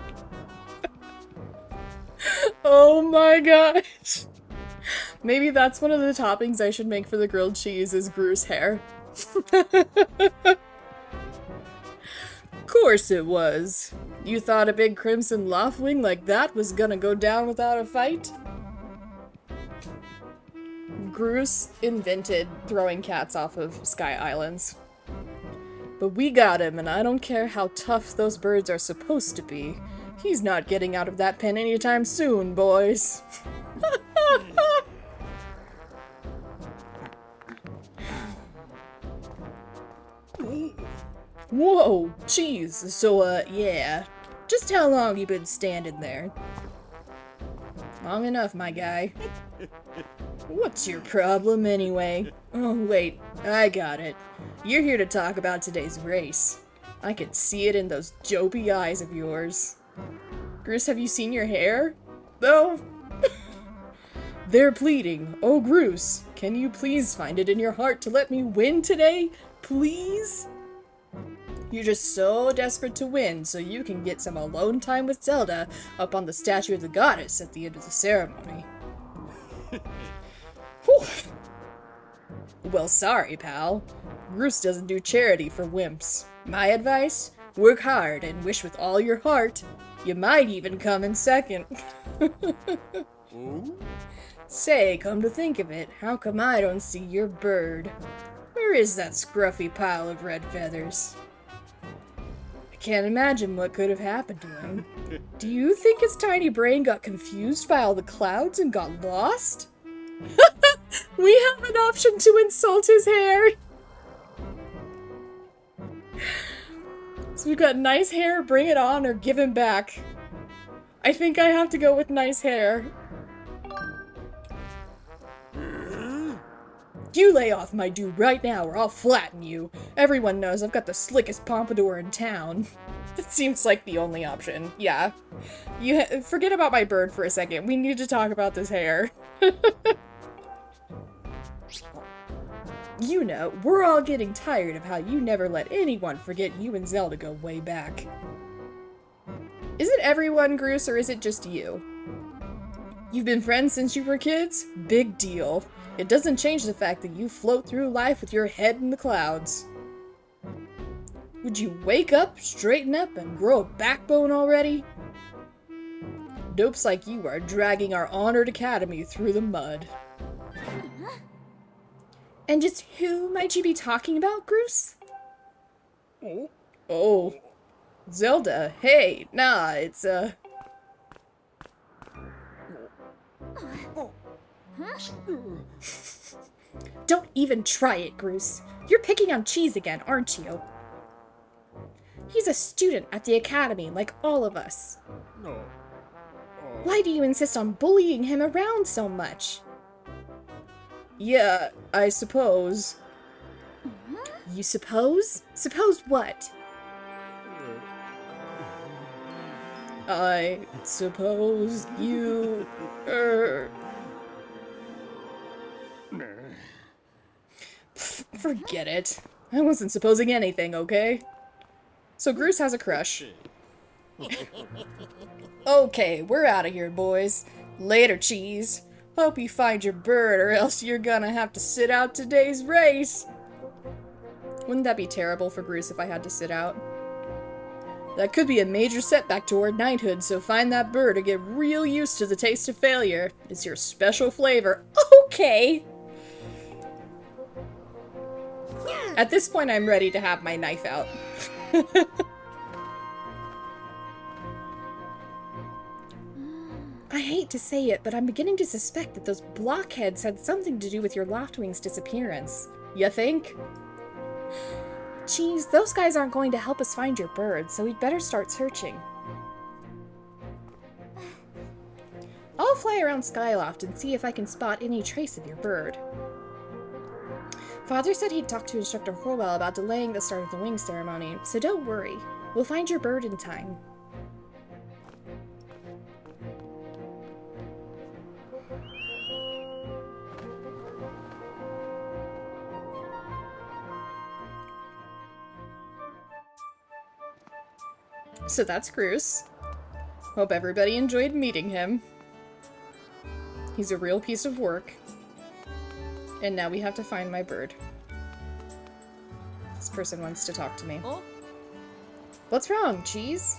[SPEAKER 1] Oh my gosh. Maybe that's one of the toppings I should make for the grilled cheese is Groose hair. Course it was. You thought a big crimson Loftwing like that was gonna go down without a fight? Groose invented throwing cats off of Sky Islands. But we got him, and I don't care how tough those birds are supposed to be. He's not getting out of that pen anytime soon, boys. Whoa, jeez. So, yeah. Just how long you been standing there? Long enough, my guy. What's your problem, anyway? Oh, wait. I got it. You're here to talk about today's race. I can see it in those dopey eyes of yours. Groose, have you seen your hair? No? They're pleading. Oh, Groose, can you please find it in your heart to let me win today? Please? You're just so desperate to win so you can get some alone time with Zelda up on the statue of the goddess at the end of the ceremony. Whew. Well, sorry, pal. Groose doesn't do charity for wimps. My advice? Work hard and wish with all your heart. You might even come in second. Say, come to think of it, how come I don't see your bird? Where is that scruffy pile of red feathers? I can't imagine what could have happened to him. Do you think his tiny brain got confused by all the clouds and got lost? We have an option to insult his hair! So we've got nice hair, bring it on, or give him back. I think I have to go with nice hair. You lay off my dude right now or I'll flatten you. Everyone knows I've got the slickest pompadour in town. That seems like the only option. Yeah. Forget about my bird for a second. We need to talk about this hair. You know, we're all getting tired of how you never let anyone forget you and Zelda go way back. Is it everyone, Groose, or is it just you? You've been friends since you were kids? Big deal. It doesn't change the fact that you float through life with your head in the clouds. Would you wake up, straighten up, and grow a backbone already? Dopes like you are dragging our honored academy through the mud. And just who might you be talking about, Groose? Oh. Zelda, hey, nah, it's, Don't even try it, Groose. You're picking on Cheese again, aren't you? He's a student at the academy, like all of us.
[SPEAKER 2] No.
[SPEAKER 1] Why do you insist on bullying him around so much? Yeah, I suppose. You suppose? Suppose what? I suppose you, Forget it. I wasn't supposing anything, okay? So Groose has a crush. Okay, we're out of here, boys. Later, Cheese. Hope you find your bird, or else you're gonna have to sit out today's race. Wouldn't that be terrible for Groose if I had to sit out? That could be a major setback toward knighthood, so find that bird to get real used to the taste of failure. It's your special flavor. Okay! At this point, I'm ready to have my knife out. I hate to say it, but I'm beginning to suspect that those blockheads had something to do with your Loftwing's disappearance. You think? Geez, those guys aren't going to help us find your bird, so we'd better start searching. I'll fly around Skyloft and see if I can spot any trace of your bird. Father said he'd talk to Instructor Horwell about delaying the start of the wing ceremony, so don't worry. We'll find your bird in time. So that's Groose. Hope everybody enjoyed meeting him. He's a real piece of work. And now we have to find my bird. This person wants to talk to me.
[SPEAKER 3] Oh?
[SPEAKER 1] What's wrong, Cheese?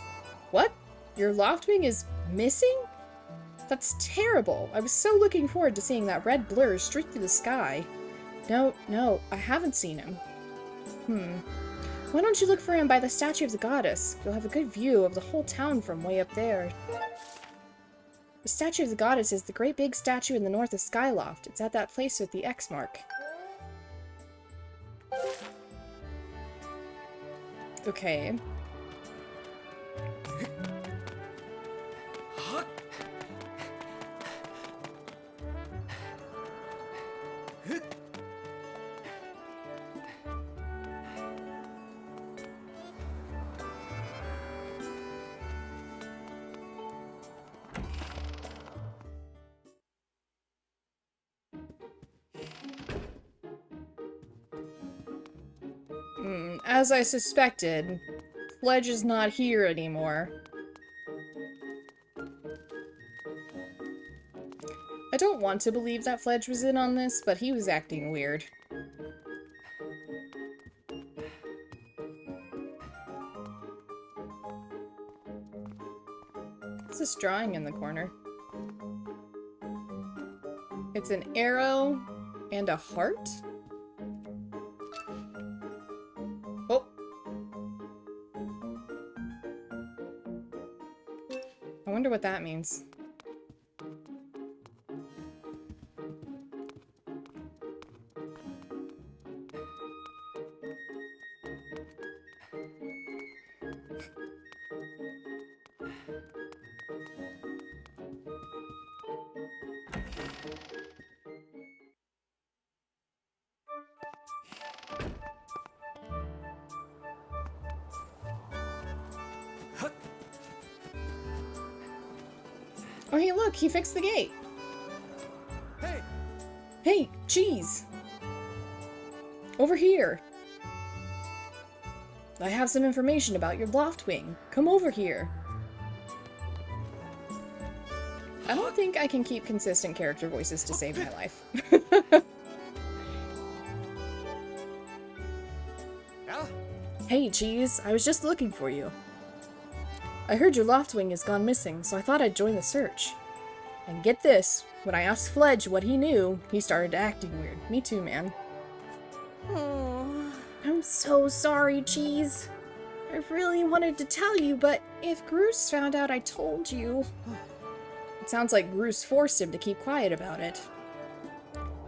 [SPEAKER 1] What? Your Loftwing is missing? That's terrible. I was so looking forward to seeing that red blur streak through the sky. No, I haven't seen him. Why don't you look for him by the statue of the goddess? You'll have a good view of the whole town from way up there. The statue of the goddess is the great big statue in the north of Skyloft. It's at that place with the X mark. Okay. As I suspected, Fledge is not here anymore. I don't want to believe that Fledge was in on this, but he was acting weird. What's this drawing in the corner? It's an arrow and a heart? Oh. I wonder what that means. Oh, hey, look, he fixed the gate.
[SPEAKER 2] Hey!
[SPEAKER 1] Hey, Cheese! Over here. I have some information about your Loftwing. Come over here. I don't think I can keep consistent character voices to save my life.
[SPEAKER 2] Yeah?
[SPEAKER 1] Hey, Cheese, I was just looking for you. I heard your Loftwing has gone missing, so I thought I'd join the search. And get this, when I asked Fledge what he knew, he started acting weird. Me too, man.
[SPEAKER 3] Oh.
[SPEAKER 1] I'm so sorry, Cheese. I really wanted to tell you, but if Groose found out I told you... It sounds like Groose forced him to keep quiet about it.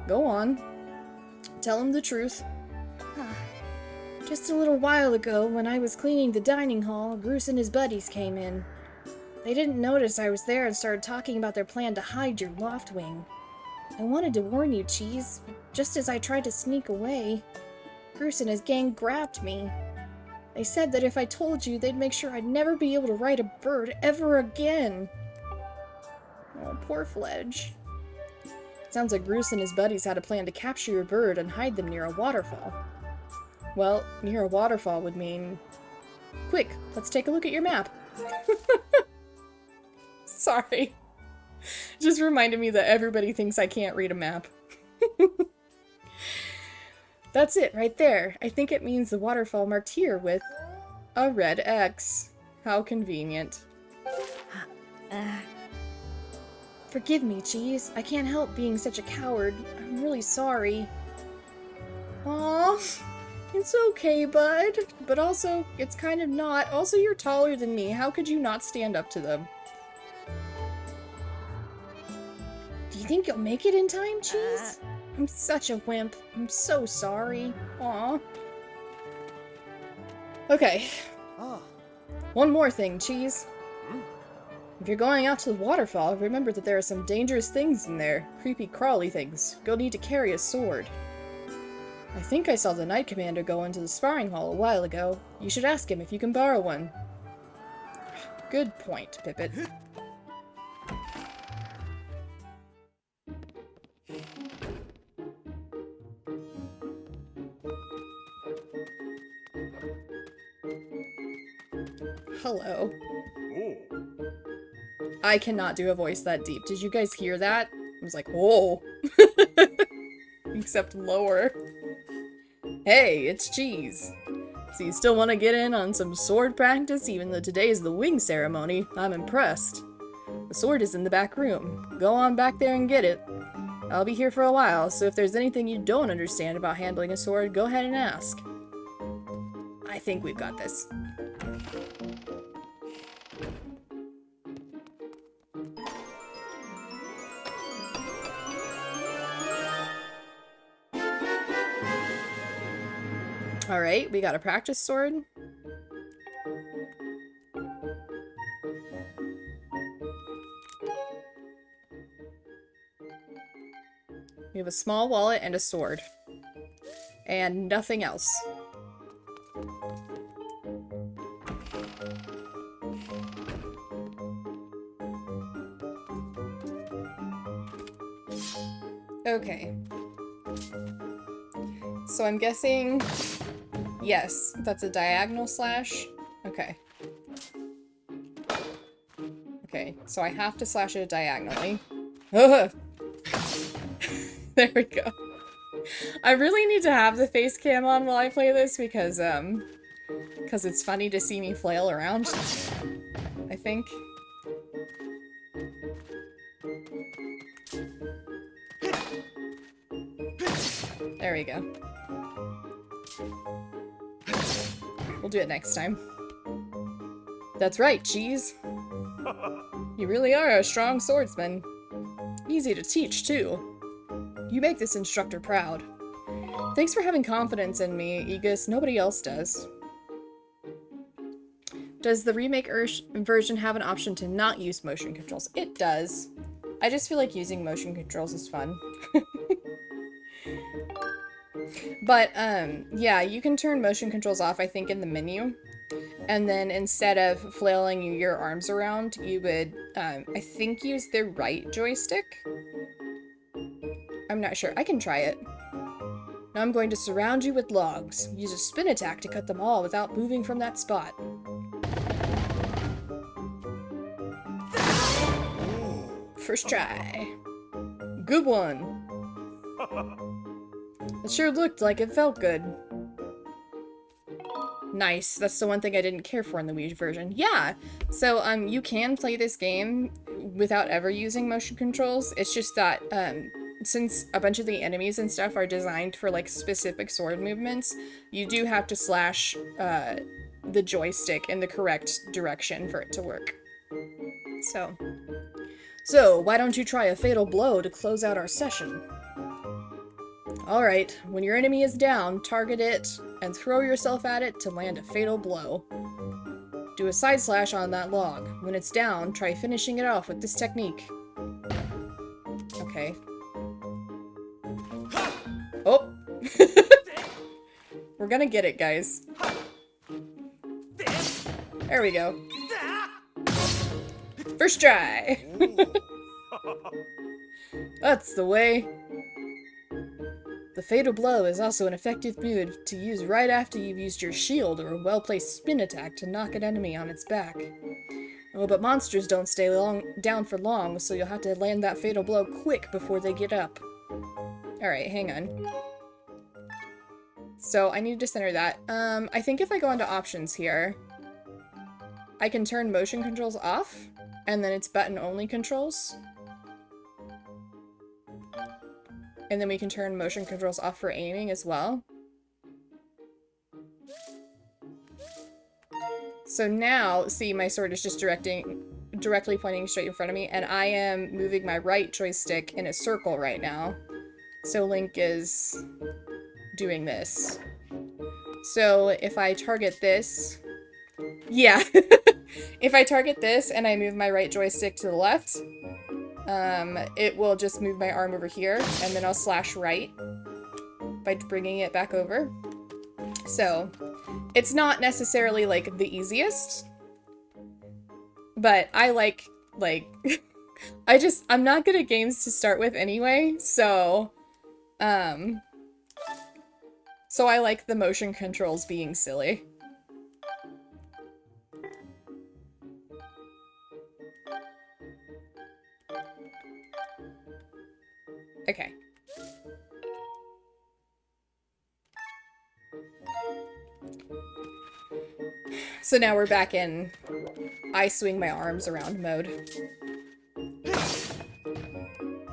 [SPEAKER 1] Go on. Tell him the truth. Just a little while ago, when I was cleaning the dining hall, Groose and his buddies came in. They didn't notice I was there and started talking about their plan to hide your Loftwing. I wanted to warn you, Cheese. Just as I tried to sneak away, Groose and his gang grabbed me. They said that if I told you, they'd make sure I'd never be able to ride a bird ever again. Oh, poor Fledge. Sounds like Groose and his buddies had a plan to capture your bird and hide them near a waterfall. Well, near a waterfall would mean... Quick, let's take a look at your map. Sorry. Just reminded me that everybody thinks I can't read a map. That's it, right there. I think it means the waterfall marked here with a red X. How convenient. Forgive me, Cheese. I can't help being such a coward. I'm really sorry. Aww. It's okay, bud. But also, it's kind of not. Also, you're taller than me. How could you not stand up to them? Do you think you'll make it in time, Cheese? I'm such a wimp. I'm so sorry. Aw. Okay.
[SPEAKER 2] Oh.
[SPEAKER 1] One more thing, Cheese. If you're going out to the waterfall, remember that there are some dangerous things in there. Creepy, crawly things. You'll need to carry a sword. I think I saw the Knight Commander go into the sparring hall a while ago. You should ask him if you can borrow one. Good point, Pippet. Hello.
[SPEAKER 2] Oh.
[SPEAKER 1] I cannot do a voice that deep. Did you guys hear that? I was like, whoa. Except lower. Hey, it's Cheese. So you still want to get in on some sword practice even though today is the wing ceremony? I'm impressed. The sword is in the back room. Go on back there and get it. I'll be here for a while, so if there's anything you don't understand about handling a sword, go ahead and ask. I think we've got this. Alright, we got a practice sword. We have a small wallet and a sword. And nothing else. Okay. So I'm guessing... Yes, that's a diagonal slash. Okay. Okay, so I have to slash it diagonally. Ugh. There we go. I really need to have the face cam on while I play this because it's funny to see me flail around, I think. There we go. We'll do it next time. That's right, Cheese. You really are a strong swordsman. Easy to teach, too. You make this instructor proud. Thanks for having confidence in me, Aegis. Nobody else does. Does the remake version have an option to not use motion controls? It does. I just feel like using motion controls is fun. But, yeah, you can turn motion controls off, I think, in the menu. And then instead of flailing your arms around, you would, I think, use the right joystick. I'm not sure. I can try it. Now I'm going to surround you with logs. Use a spin attack to cut them all without moving from that spot. First try. Good one. It sure looked like it felt good. Nice. That's the one thing I didn't care for in the Wii version. Yeah! So, you can play this game without ever using motion controls. It's just that, since a bunch of the enemies and stuff are designed for, like, specific sword movements, you do have to slash, the joystick in the correct direction for it to work. So, why don't you try a fatal blow to close out our session? Alright, when your enemy is down, target it and throw yourself at it to land a fatal blow. Do a side slash on that log. When it's down, try finishing it off with this technique. Okay. Oh! We're gonna get it, guys. There we go. First try! That's the way. The fatal blow is also an effective move to use right after you've used your shield or a well-placed spin attack to knock an enemy on its back. Oh, but monsters don't stay down for long, so you'll have to land that fatal blow quick before they get up. Alright, hang on. So, I need to center that. I think if I go into options here, I can turn motion controls off, and then it's button-only controls. And then we can turn motion controls off for aiming as well. So now, see, my sword is just directly pointing straight in front of me, and I am moving my right joystick in a circle right now. So Link is doing this. So if I target this... Yeah. If I target this and I move my right joystick to the left, it will just move my arm over here, and then I'll slash right by bringing it back over. So, it's not necessarily, like, the easiest, but I like, I'm not good at games to start with anyway, so I like the motion controls being silly. Okay. So now we're back in I swing my arms around mode.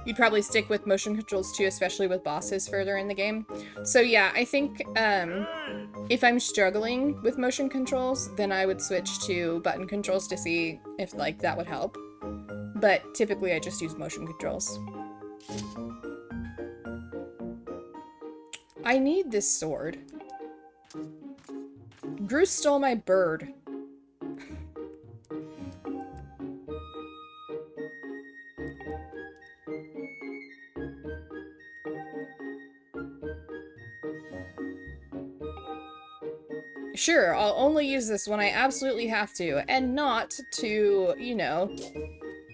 [SPEAKER 1] You'd probably stick with motion controls too, especially with bosses further in the game. So yeah, I think if I'm struggling with motion controls, then I would switch to button controls to see if like that would help. But typically I just use motion controls. I need this sword. Gru stole my bird. Sure, I'll only use this when I absolutely have to, and not to, you know,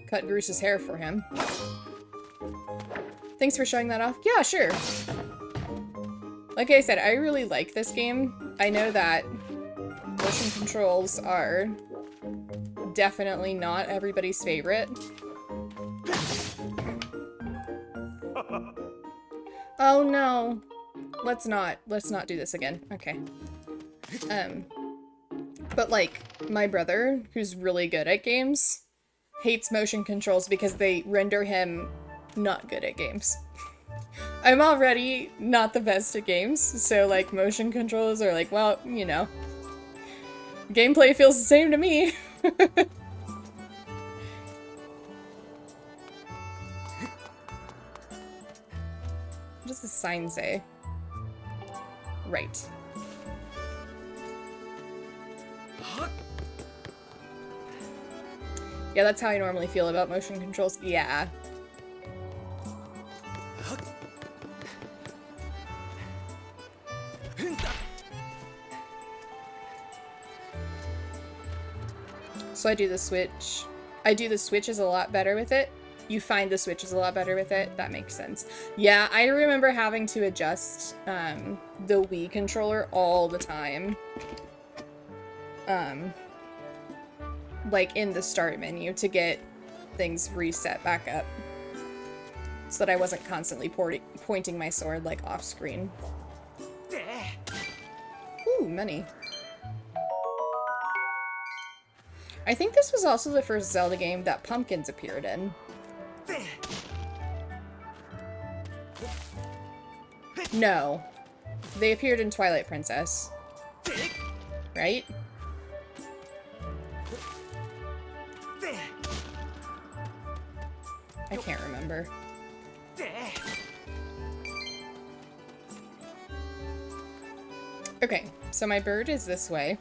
[SPEAKER 1] cut Bruce's hair for him. Thanks for showing that off. Yeah, sure. Like I said, I really like this game. I know that motion controls are definitely not everybody's favorite. Oh no. Let's not do this again. Okay. But like, my brother, who's really good at games, hates motion controls because they render him not good at games. I'm already not the best at games, so like, motion controls are like, well, you know, gameplay feels the same to me. What does the sign say? Right. Yeah, that's how I normally feel about motion controls. Yeah. So I do the switch. The switch is a lot better with it. You find the switch is a lot better with it. That makes sense. Yeah, I remember having to adjust the Wii controller all the time. Like in the start menu to get things reset back up so that I wasn't constantly pointing my sword like off screen. Ooh, money. I think this was also the first Zelda game that pumpkins appeared in. No. They appeared in Twilight Princess. Right? I can't remember. Okay, so my bird is this way.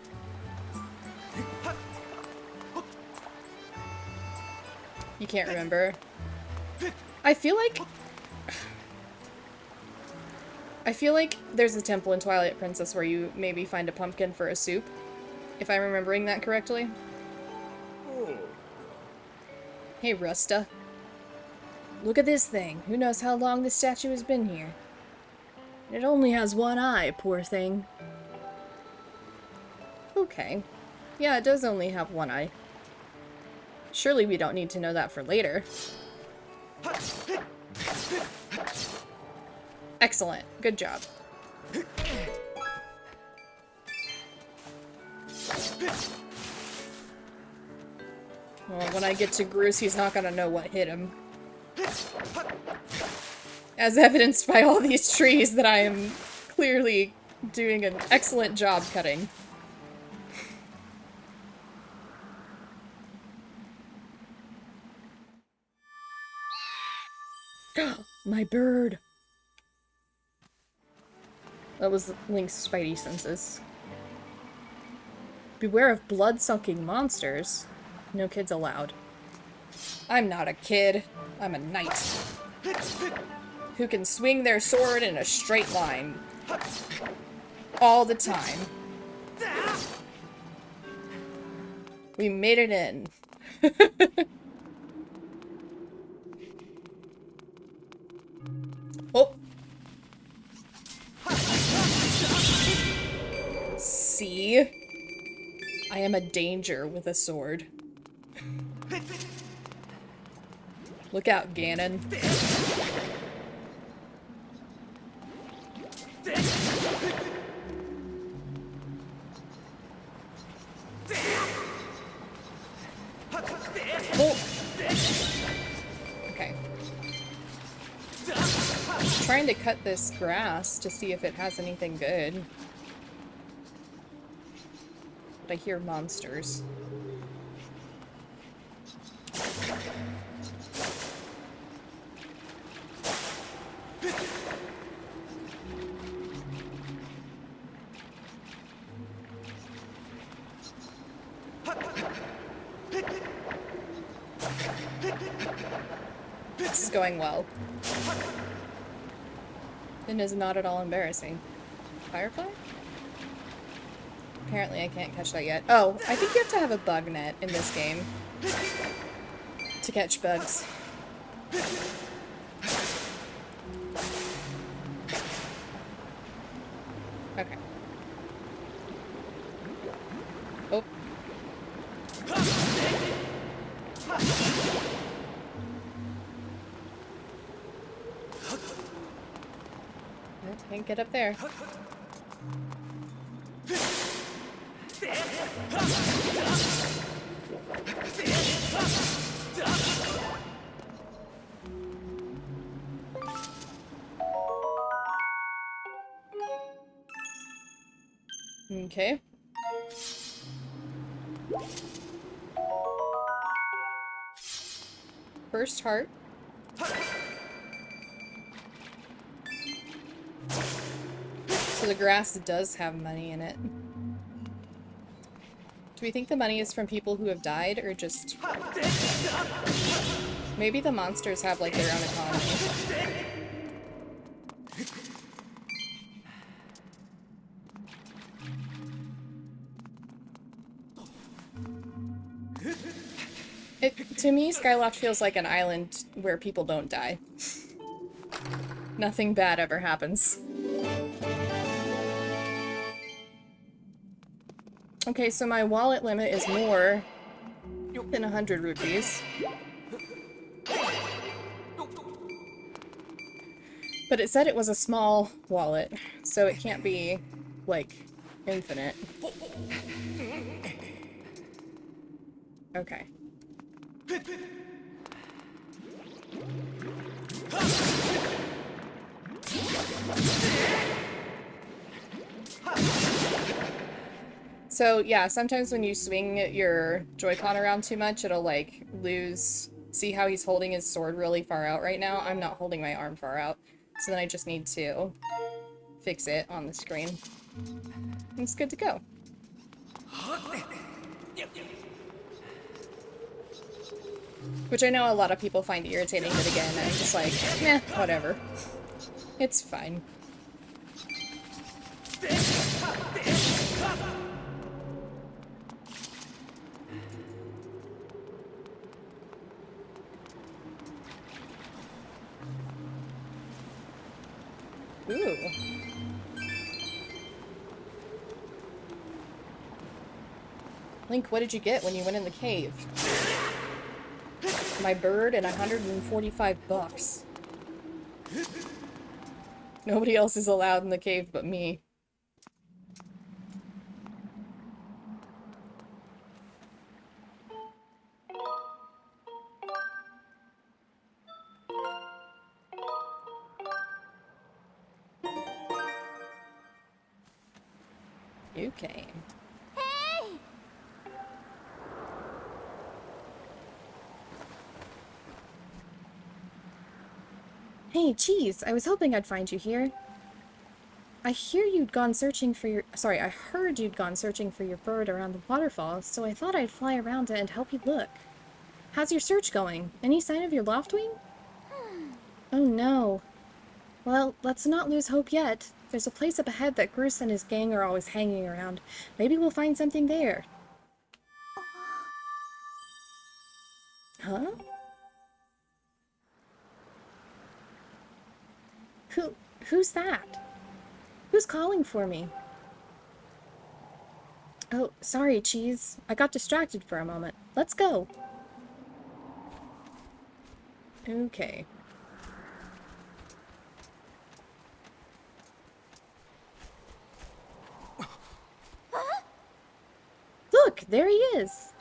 [SPEAKER 1] You can't remember. I feel like there's a temple in Twilight Princess where you maybe find a pumpkin for a soup, if I'm remembering that correctly.
[SPEAKER 2] Oh.
[SPEAKER 1] Hey, Rusta. Look at this thing. Who knows how long this statue has been here? It only has one eye, poor thing. Okay. Yeah, it does only have one eye. Surely we don't need to know that for later. Excellent. Good job. Well, when I get to Groose, he's not gonna know what hit him. As evidenced by all these trees that I am clearly doing an excellent job cutting. My bird! That was Link's spidey senses. Beware of blood-sucking monsters. No kids allowed. I'm not a kid. I'm a knight. Who can swing their sword in a straight line. All the time. We made it in. Oh! See? I am a danger with a sword. Look out, Ganon. Oh. Okay. Trying to cut this grass to see if it has anything good. But I hear monsters. This is going well. And is not at all embarrassing. Firefly? Apparently I can't catch that yet. Oh, I think you have to have a bug net in this game to catch bugs. Okay. Oh. I can't get up there. Okay. First heart. So the grass does have money in it. Do we think the money is from people who have died, or just... Maybe the monsters have, like, their own economy. To me, Skyloft feels like an island where people don't die. Nothing bad ever happens. Okay, so my wallet limit is more than 100 rupees. But it said it was a small wallet, so it can't be, like, infinite. Okay. So, yeah, sometimes when you swing your Joy-Con around too much, it'll, like, lose... See how he's holding his sword really far out right now? I'm not holding my arm far out. So then I just need to fix it on the screen. And it's good to go. Which I know a lot of people find irritating, but again, I'm just like, meh, whatever. It's fine. Ooh. Link, what did you get when you went in the cave? My bird and 145 bucks. Nobody else is allowed in the cave but me. You came.
[SPEAKER 3] Hey!
[SPEAKER 1] Hey, Cheese, I was hoping I'd find you here. I heard you'd gone searching for your bird around the waterfall, so I thought I'd fly around and help you look. How's your search going? Any sign of your loftwing? Oh no. Well, let's not lose hope yet. There's a place up ahead that Gruce and his gang are always hanging around. Maybe we'll find something there. Huh? Who's that? Who's calling for me? Oh, sorry, Cheese. I got distracted for a moment. Let's go. Okay. Look, there he is.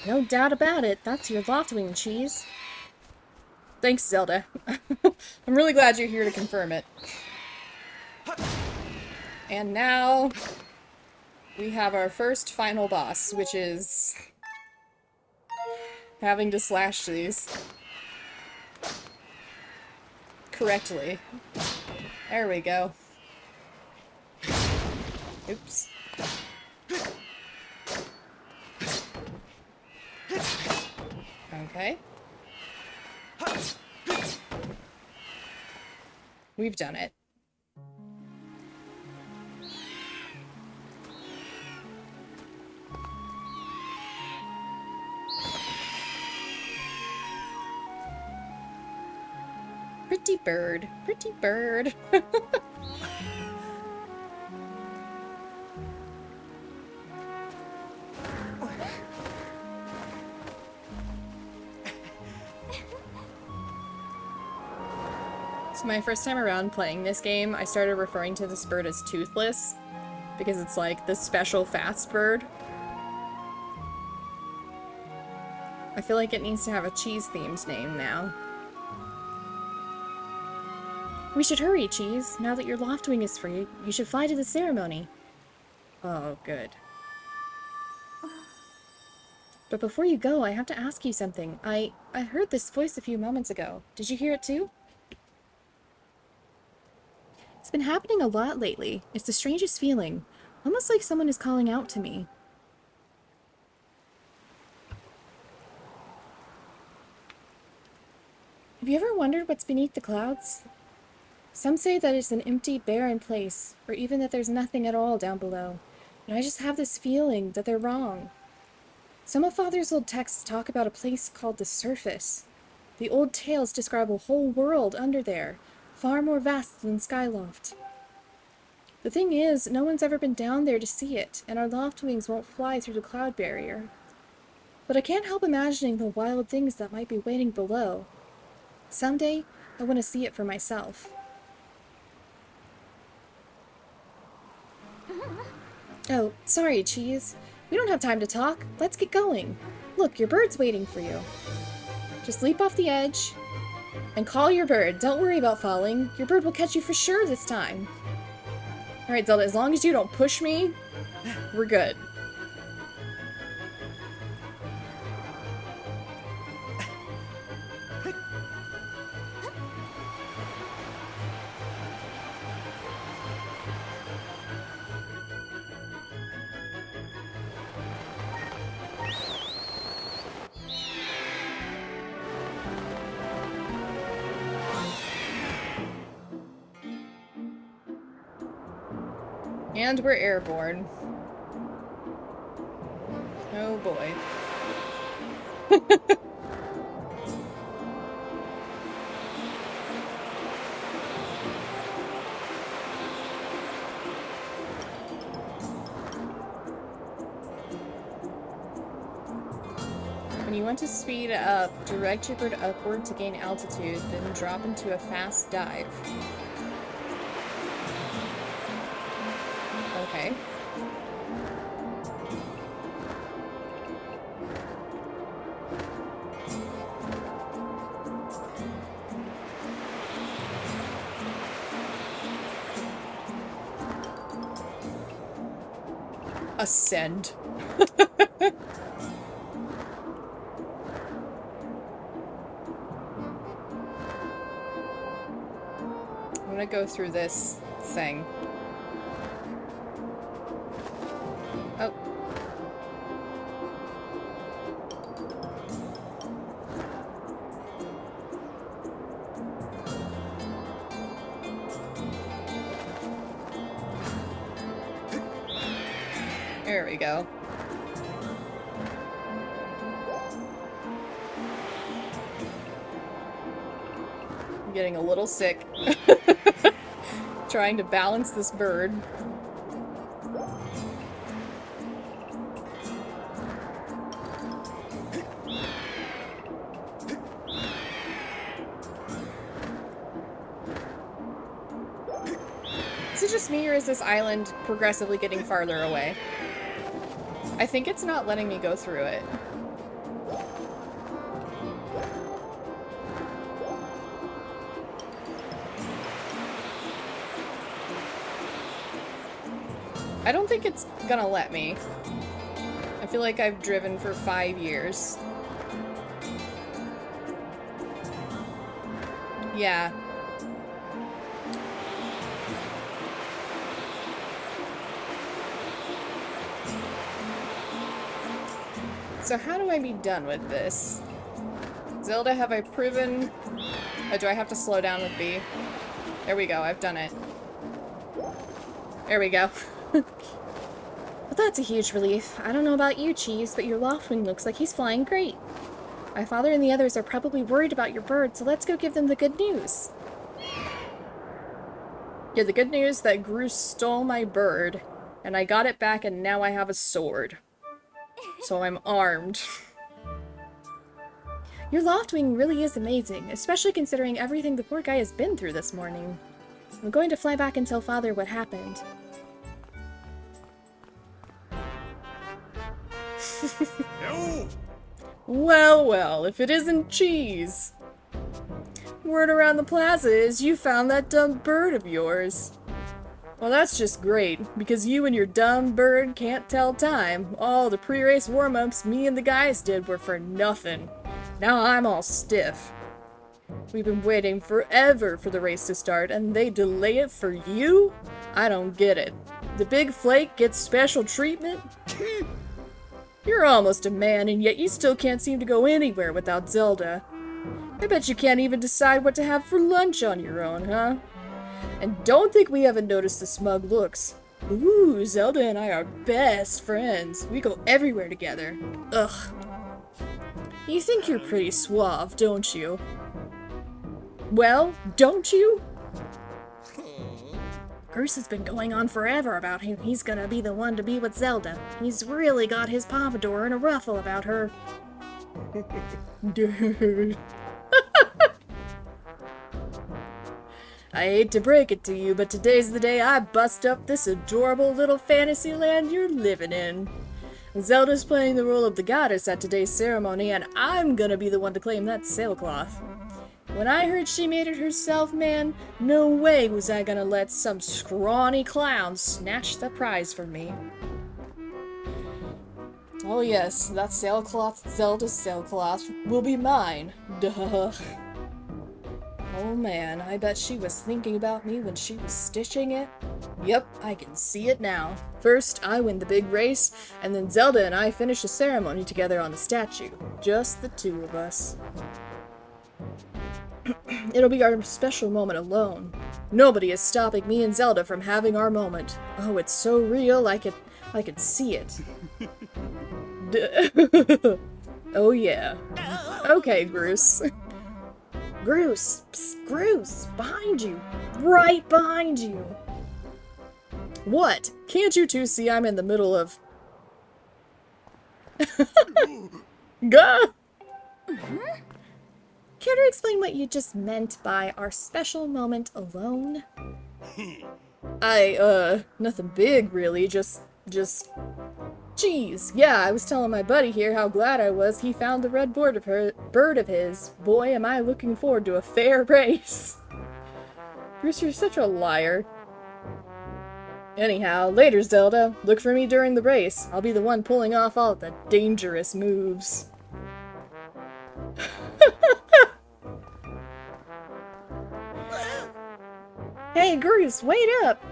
[SPEAKER 1] No doubt about it, that's your Loftwing cheese. Thanks, Zelda. I'm really glad you're here to confirm it. And now we have our first final boss, which is having to slash these correctly. There we go. Oops. Okay. We've done it. Pretty bird. Pretty bird. So my first time around playing this game, I started referring to this bird as Toothless, because it's like the special fast bird. I feel like it needs to have a cheese-themed name now. We should hurry, Cheese. Now that your Loftwing is free, you should fly to the ceremony. Oh, good. But before you go, I have to ask you something. I heard this voice a few moments ago. Did you hear it too? It's been happening a lot lately. It's the strangest feeling. Almost like someone is calling out to me. Have you ever wondered what's beneath the clouds? Some say that it's an empty, barren place, or even that there's nothing at all down below. And I just have this feeling that they're wrong. Some of Father's old texts talk about a place called the Surface. The old tales describe a whole world under there, far more vast than Skyloft. The thing is, no one's ever been down there to see it, and our Loftwings won't fly through the cloud barrier. But I can't help imagining the wild things that might be waiting below. Someday, I want to see it for myself. Oh, sorry, Cheese. We don't have time to talk. Let's get going. Look, your bird's waiting for you. Just leap off the edge and call your bird. Don't worry about falling. Your bird will catch you for sure this time. Alright, Zelda, as long as you don't push me, we're good. And we're airborne. Oh boy. When you want to speed up, direct your bird upward to gain altitude, then drop into a fast dive. Okay. Ascend. I'm gonna go through this thing. Oh. There we go. I'm getting a little sick. Trying to balance this bird. Is it just me, or is this island progressively getting farther away? I think it's not letting me go through it. I don't think it's gonna let me. I feel like I've driven for 5 years. Yeah. So how do I be done with this? Zelda, have I proven... Oh, do I have to slow down with B? There we go, I've done it. There we go. Well, that's a huge relief. I don't know about you, Cheese, but your Loftwing looks like he's flying great. My father and the others are probably worried about your bird, so let's go give them the good news. Yeah, the good news that Groose stole my bird, and I got it back and now I have a sword. So I'm armed. Your Loftwing really is amazing, especially considering everything the poor guy has been through this morning. I'm going to fly back and tell Father what happened.
[SPEAKER 2] No!
[SPEAKER 1] Well, well, if it isn't Cheese. Word around the plaza is you found that dumb bird of yours. Well, that's just great, because you and your dumb bird can't tell time. All the pre-race warm-ups me and the guys did were for nothing. Now I'm all stiff. We've been waiting forever for the race to start, and they delay it for you? I don't get it. The big flake gets special treatment? You're almost a man, and yet you still can't seem to go anywhere without Zelda. I bet you can't even decide what to have for lunch on your own, huh? And don't think we haven't noticed the smug looks. Ooh, Zelda and I are best friends. We go everywhere together. Ugh. You think you're pretty suave, don't you? Well, don't you? Groose has been going on forever about him. He's gonna be the one to be with Zelda. He's really got his pompadour in a ruffle about her. Dude. I hate to break it to you, but today's the day I bust up this adorable little fantasy land you're living in. Zelda's playing the role of the goddess at today's ceremony, and I'm gonna be the one to claim that sailcloth. When I heard she made it herself, man, no way was I gonna let some scrawny clown snatch the prize from me. Oh yes, that sailcloth, Zelda's sailcloth, will be mine. Duh. Oh man, I bet she was thinking about me when she was stitching it. Yep, I can see it now. First, I win the big race, and then Zelda and I finish the ceremony together on the statue. Just the two of us. It'll be our special moment alone. Nobody is stopping me and Zelda from having our moment. Oh, it's so real, I could see it. Oh yeah. Okay, Groose. Groose! Psst, Groose! Behind you! Right behind you! What? Can't you two see I'm in the middle of... Gah! Care to explain what you just meant by our special moment alone? Nothing big, really, just... Geez, yeah, I was telling my buddy here how glad I was he found the red bird of his. Boy, am I looking forward to a fair race. Bruce, you're such a liar. Anyhow, later, Zelda. Look for me during the race. I'll be the one pulling off all the dangerous moves. Hey, Groose, wait up!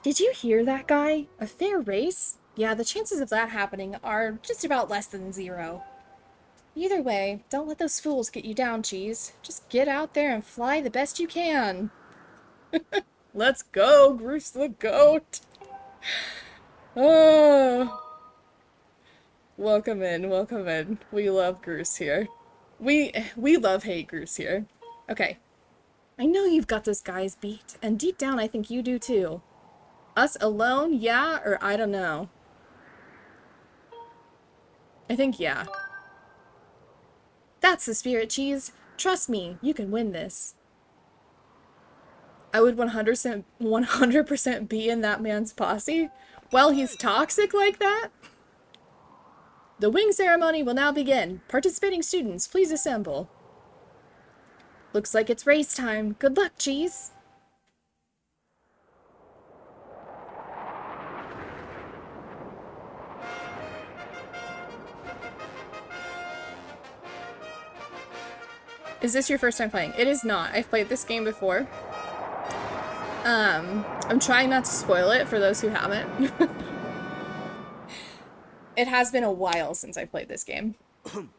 [SPEAKER 1] Did you hear that guy? A fair race? Yeah, the chances of that happening are just about less than 0. Either way, don't let those fools get you down, Cheese. Just get out there and fly the best you can. Let's go, Groose the goat! Oh. Welcome in, welcome in. We love Groose here. We love hate Groose here. Okay. I know you've got those guys beat, and deep down I think you do too. Us alone, yeah, or I don't know. I think yeah. That's the spirit, Cheese. Trust me, you can win this. I would 100% be in that man's posse? Well, he's toxic like that? The wing ceremony will now begin. Participating students, please assemble. Looks like it's race time. Good luck, Cheese. Is this your first time playing? It is not. I've played this game before. I'm trying not to spoil it for those who haven't. It has been a while since I played this game.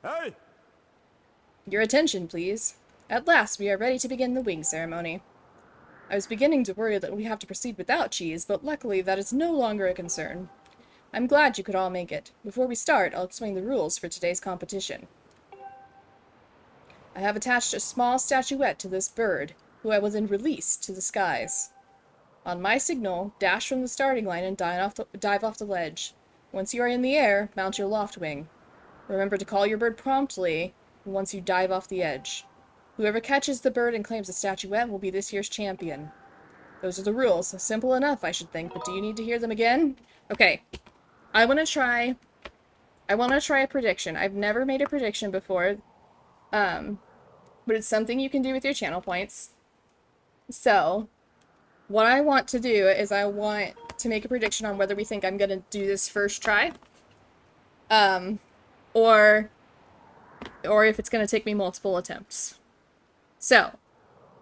[SPEAKER 2] Hey!
[SPEAKER 1] Your attention, please. At last, we are ready to begin the wing ceremony. I was beginning to worry that we have to proceed without cheese, but luckily that is no longer a concern. I'm glad you could all make it. Before we start, I'll explain the rules for today's competition. I have attached a small statuette to this bird, who I will then release to the skies. On my signal, dash from the starting line and dive off the ledge. Once you are in the air, mount your loft wing. Remember to call your bird promptly once you dive off the edge. Whoever catches the bird and claims the statuette will be this year's champion. Those are the rules. Simple enough, I should think, but do you need to hear them again? Okay. I want to try a prediction. I've never made a prediction before. But it's something you can do with your channel points. So, what I want to do is I want to make a prediction on whether we think I'm going to do this first try. Or if it's going to take me multiple attempts. So,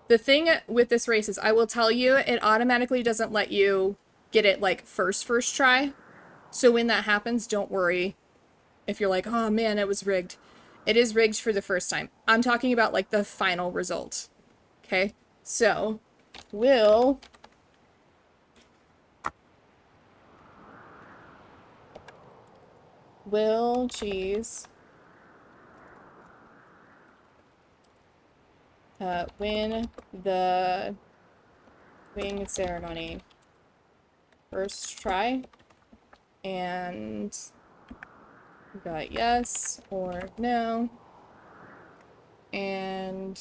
[SPEAKER 1] the thing with this race is I will tell you it automatically doesn't let you get it like first try. So when that happens, don't worry if you're like, oh man, it was rigged. It is rigged for the first time. I'm talking about like the final result. Okay? So, will cheese win the wing ceremony first try? And we got yes or no. And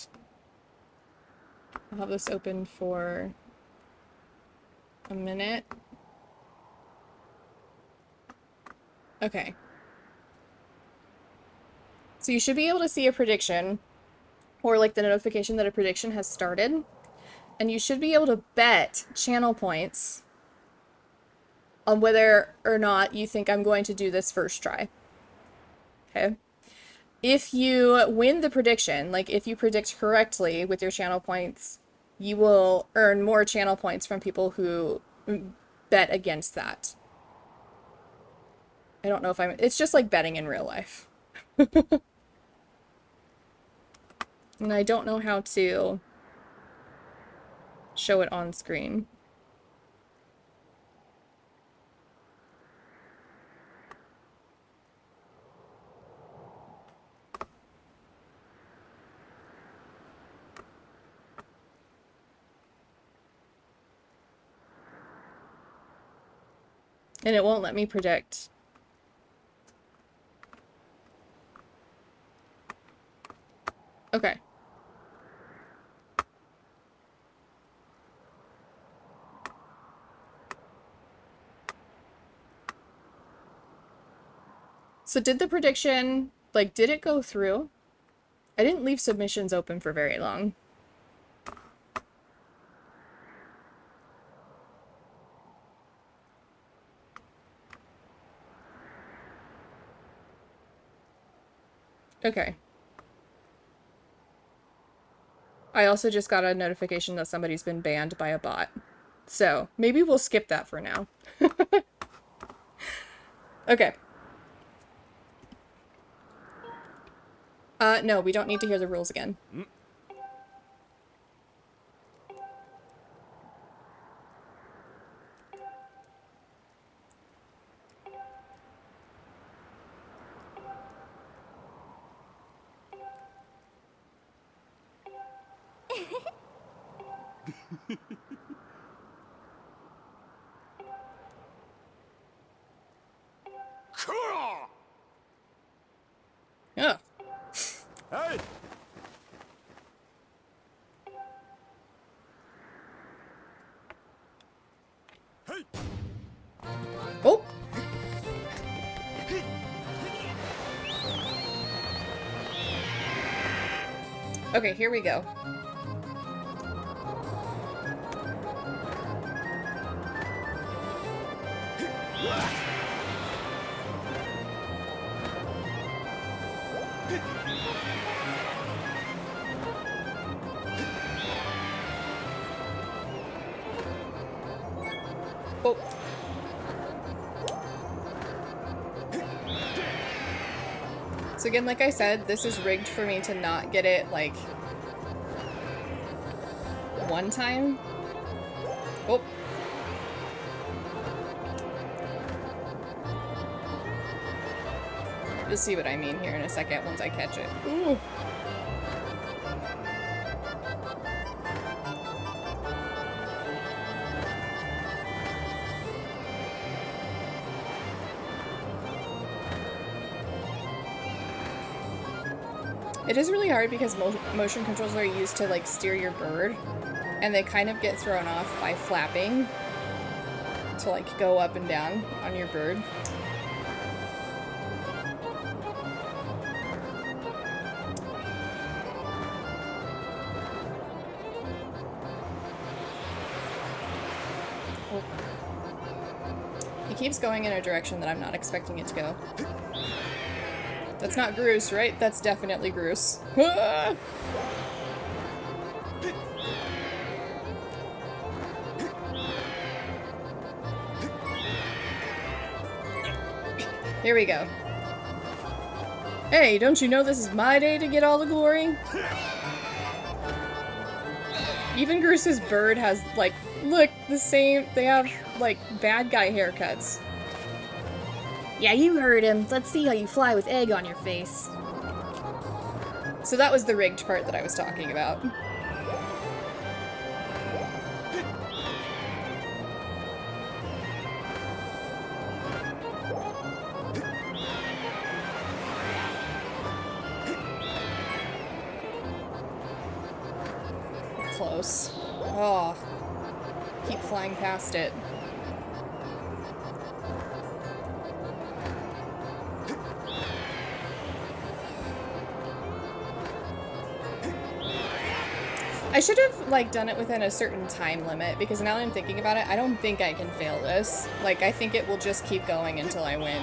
[SPEAKER 1] I'll have this open for a minute. Okay. So you should be able to see a prediction, or like the notification that a prediction has started. And you should be able to bet channel points on whether or not you think I'm going to do this first try. Okay? If you win the prediction, like if you predict correctly with your channel points, you will earn more channel points from people who bet against that. I don't know if it's just like betting in real life. And I don't know how to show it on screen. And it won't let me predict. Okay. So did the prediction, like, did it go through? I didn't leave submissions open for very long. Okay. I also just got a notification that somebody's been banned by a bot. So, maybe we'll skip that for now. Okay. No, we don't need to hear the rules again.
[SPEAKER 2] Cool!
[SPEAKER 1] Oh.
[SPEAKER 2] Hey! Hey!
[SPEAKER 1] Oh! Okay, here we go. Oh. So again, like I said, this is rigged for me to not get it, like, one time. Oh. You'll see what I mean here in a second once I catch it. Ooh. It is really hard because motion controls are used to, like, steer your bird, and they kind of get thrown off by flapping to, like, go up and down on your bird. Oh. It keeps going in a direction that I'm not expecting it to go. That's not Groose, right? That's definitely Groose. Here we go. Hey, don't you know this is my day to get all the glory? Even Groose's bird has, like, look, the same, they have, like, bad guy haircuts.
[SPEAKER 3] Yeah, you heard him. Let's see how you fly with egg on your face.
[SPEAKER 1] So that was the rigged part that I was talking about. Close. Oh. Keep flying past it. I should have, like, done it within a certain time limit, because now that I'm thinking about it, I don't think I can fail this. Like, I think it will just keep going until I win.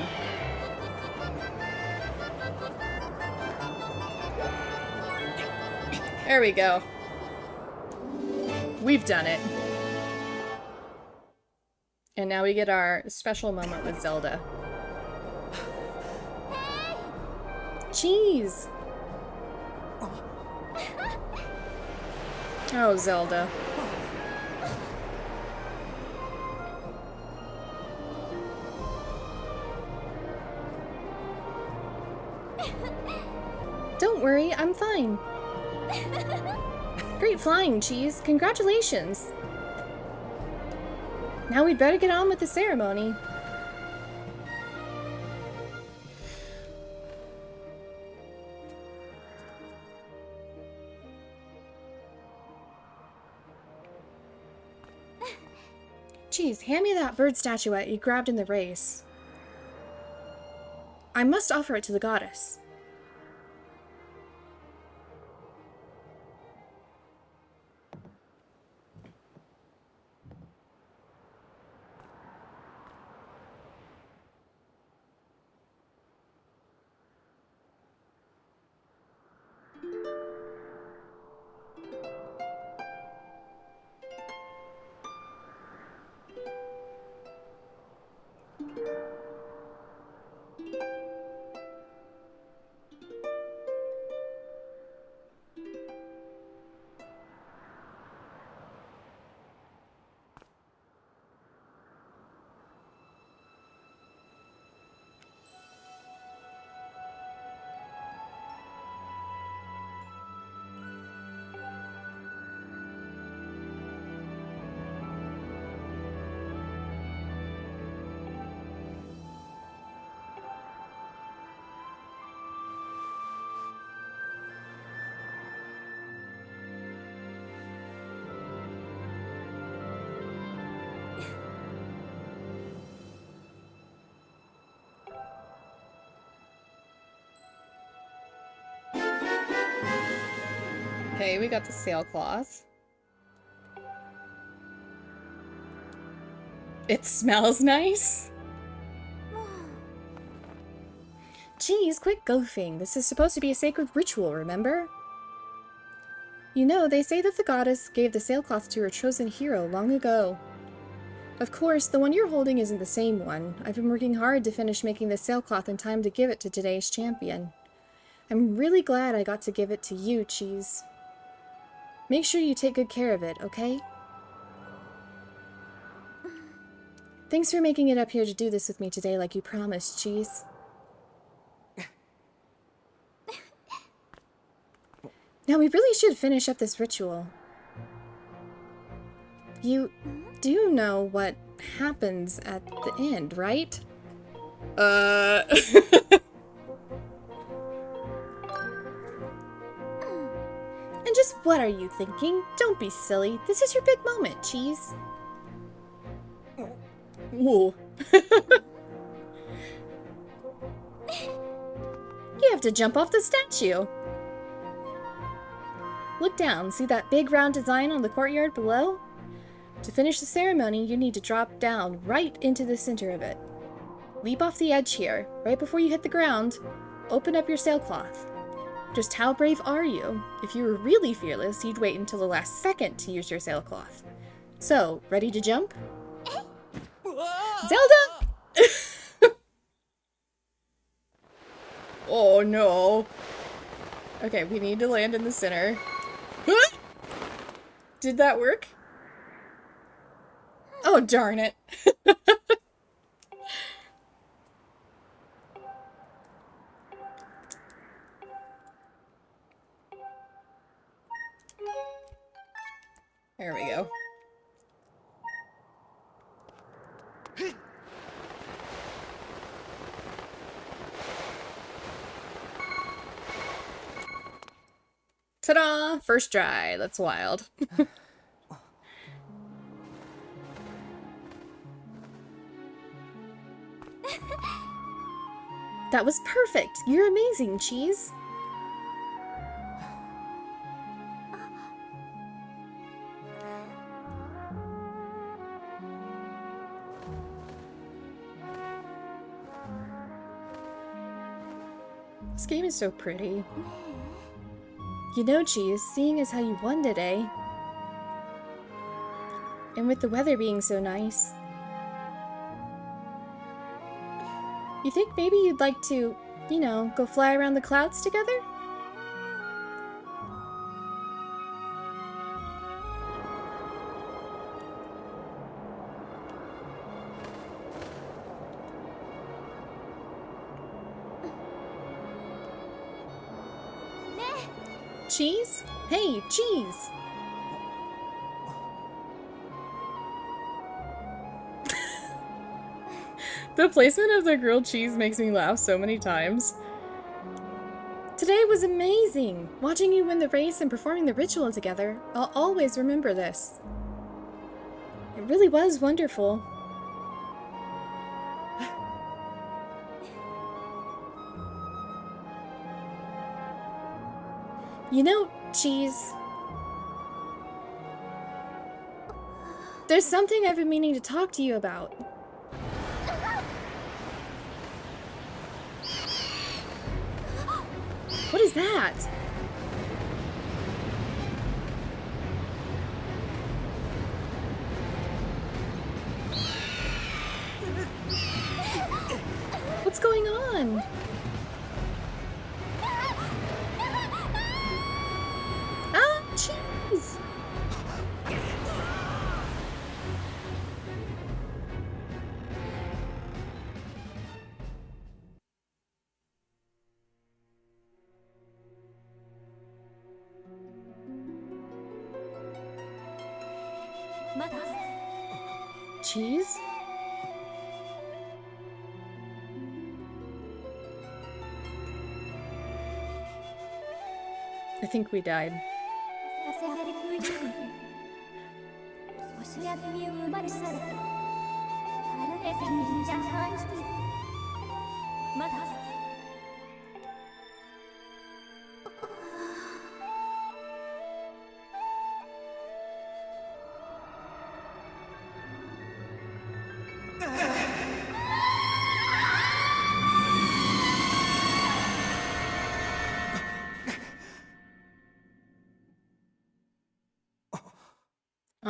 [SPEAKER 1] There we go. We've done it. And now we get our special moment with Zelda. Cheese! Oh, Zelda. Don't worry, I'm fine. Great flying, Cheese. Congratulations. Now we'd better get on with the ceremony. Geez, hand me that bird statuette you grabbed in the race. I must offer it to the goddess. Okay, we got the sailcloth. It smells nice. Geez, quit goofing. This is supposed to be a sacred ritual, remember? You know, they say that the goddess gave the sailcloth to her chosen hero long ago. Of course, the one you're holding isn't the same one. I've been working hard to finish making this sailcloth in time to give it to today's champion. I'm really glad I got to give it to you, Cheese. Make sure you take good care of it, okay? Thanks for making it up here to do this with me today like you promised, Cheese. Now we really should finish up this ritual. You do know what happens at the end, right? And just what are you thinking? Don't be silly. This is your big moment, Cheese. Whoa. You have to jump off the statue. Look down. See that big round design on the courtyard below? To finish the ceremony, you need to drop down right into the center of it. Leap off the edge here, right before you hit the ground. Open up your sailcloth. Just how brave are you? If you were really fearless, you'd wait until the last second to use your sailcloth. So, ready to jump? Zelda! Oh no. Okay, we need to land in the center. Did that work? Oh, darn it. There we go. Ta-da! First try. That's wild. That was perfect! You're amazing, Cheese! This game is so pretty. You know, Cheese, seeing as how you won today, and with the weather being so nice, you think maybe you'd like to, you know, go fly around the clouds together? Cheese? Hey, Cheese! The placement of the grilled cheese makes me laugh so many times. Today was amazing! Watching you win the race and performing the ritual together, I'll always remember this. It really was wonderful. You know, Cheese, there's something I've been meaning to talk to you about. What is that? What's going on? Ah, Cheese! Cheese? I think we died.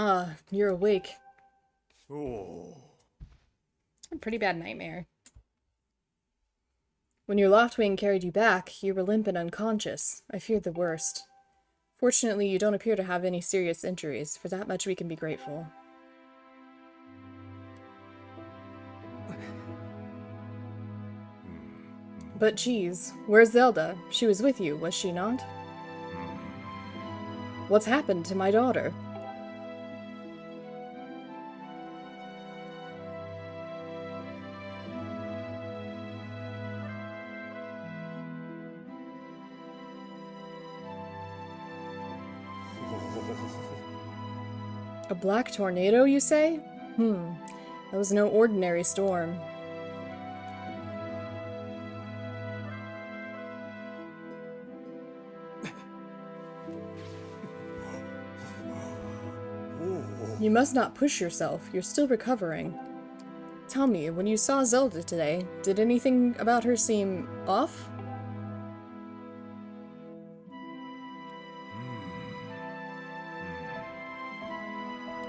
[SPEAKER 1] Ah, you're awake.
[SPEAKER 2] Oh.
[SPEAKER 1] A pretty bad nightmare. When your Loftwing carried you back, you were limp and unconscious. I feared the worst. Fortunately, you don't appear to have any serious injuries. For that much we can be grateful. But geez, where's Zelda? She was with you, was she not? What's happened to my daughter? A black tornado, you say? That was no ordinary storm. You must not push yourself. You're still recovering. Tell me, when you saw Zelda today, did anything about her seem off?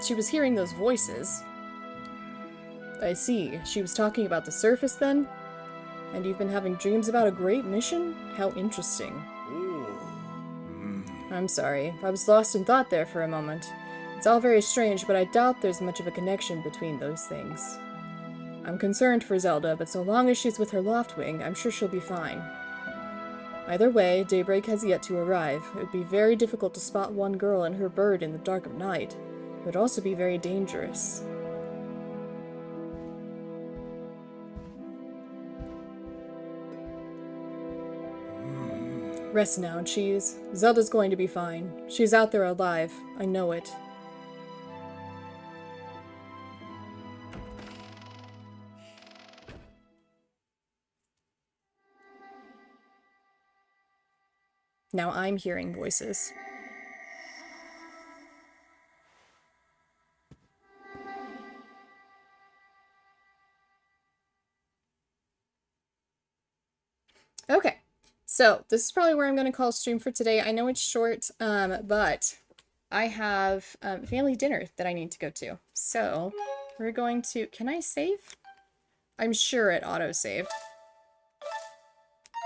[SPEAKER 1] She was hearing those voices. I see. She was talking about the surface then? And you've been having dreams about a great mission? How interesting. I'm sorry. I was lost in thought there for a moment. It's all very strange, but I doubt there's much of a connection between those things. I'm concerned for Zelda, but so long as she's with her Loftwing, I'm sure she'll be fine. Either way, daybreak has yet to arrive. It would be very difficult to spot one girl and her bird in the dark of night. It would also be very dangerous. Rest now, Cheese. Zelda's going to be fine. She's out there alive. I know it. Now I'm hearing voices. Okay, so this is probably where I'm going to call stream for today. I know it's short, but I have family dinner that I need to go to. So we're going to... Can I save? I'm sure it auto-saved.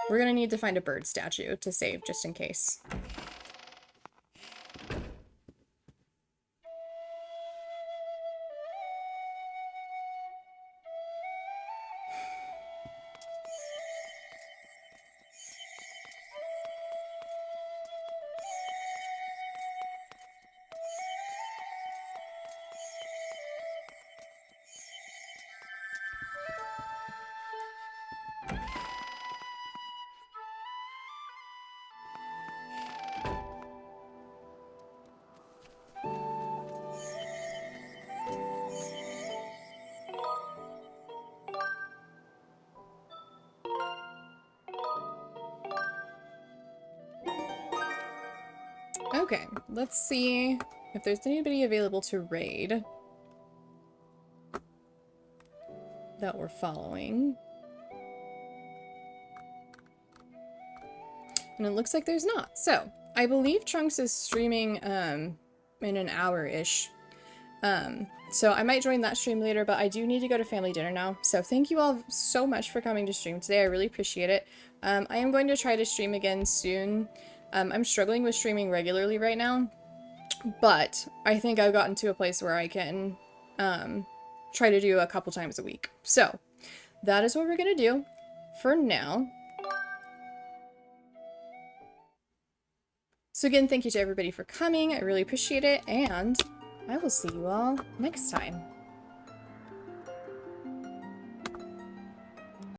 [SPEAKER 1] We're going to need to find a bird statue to save, just in case. Okay, let's see if there's anybody available to raid that we're following. And it looks like there's not. So, I believe Trunks is streaming in an hour-ish. So I might join that stream later, but I do need to go to family dinner now. So thank you all so much for coming to stream today. I really appreciate it. I am going to try to stream again soon. I'm struggling with streaming regularly right now, but I think I've gotten to a place where I can try to do a couple times a week. So that is what we're going to do for now. So again, thank you to everybody for coming. I really appreciate it, and I will see you all next time.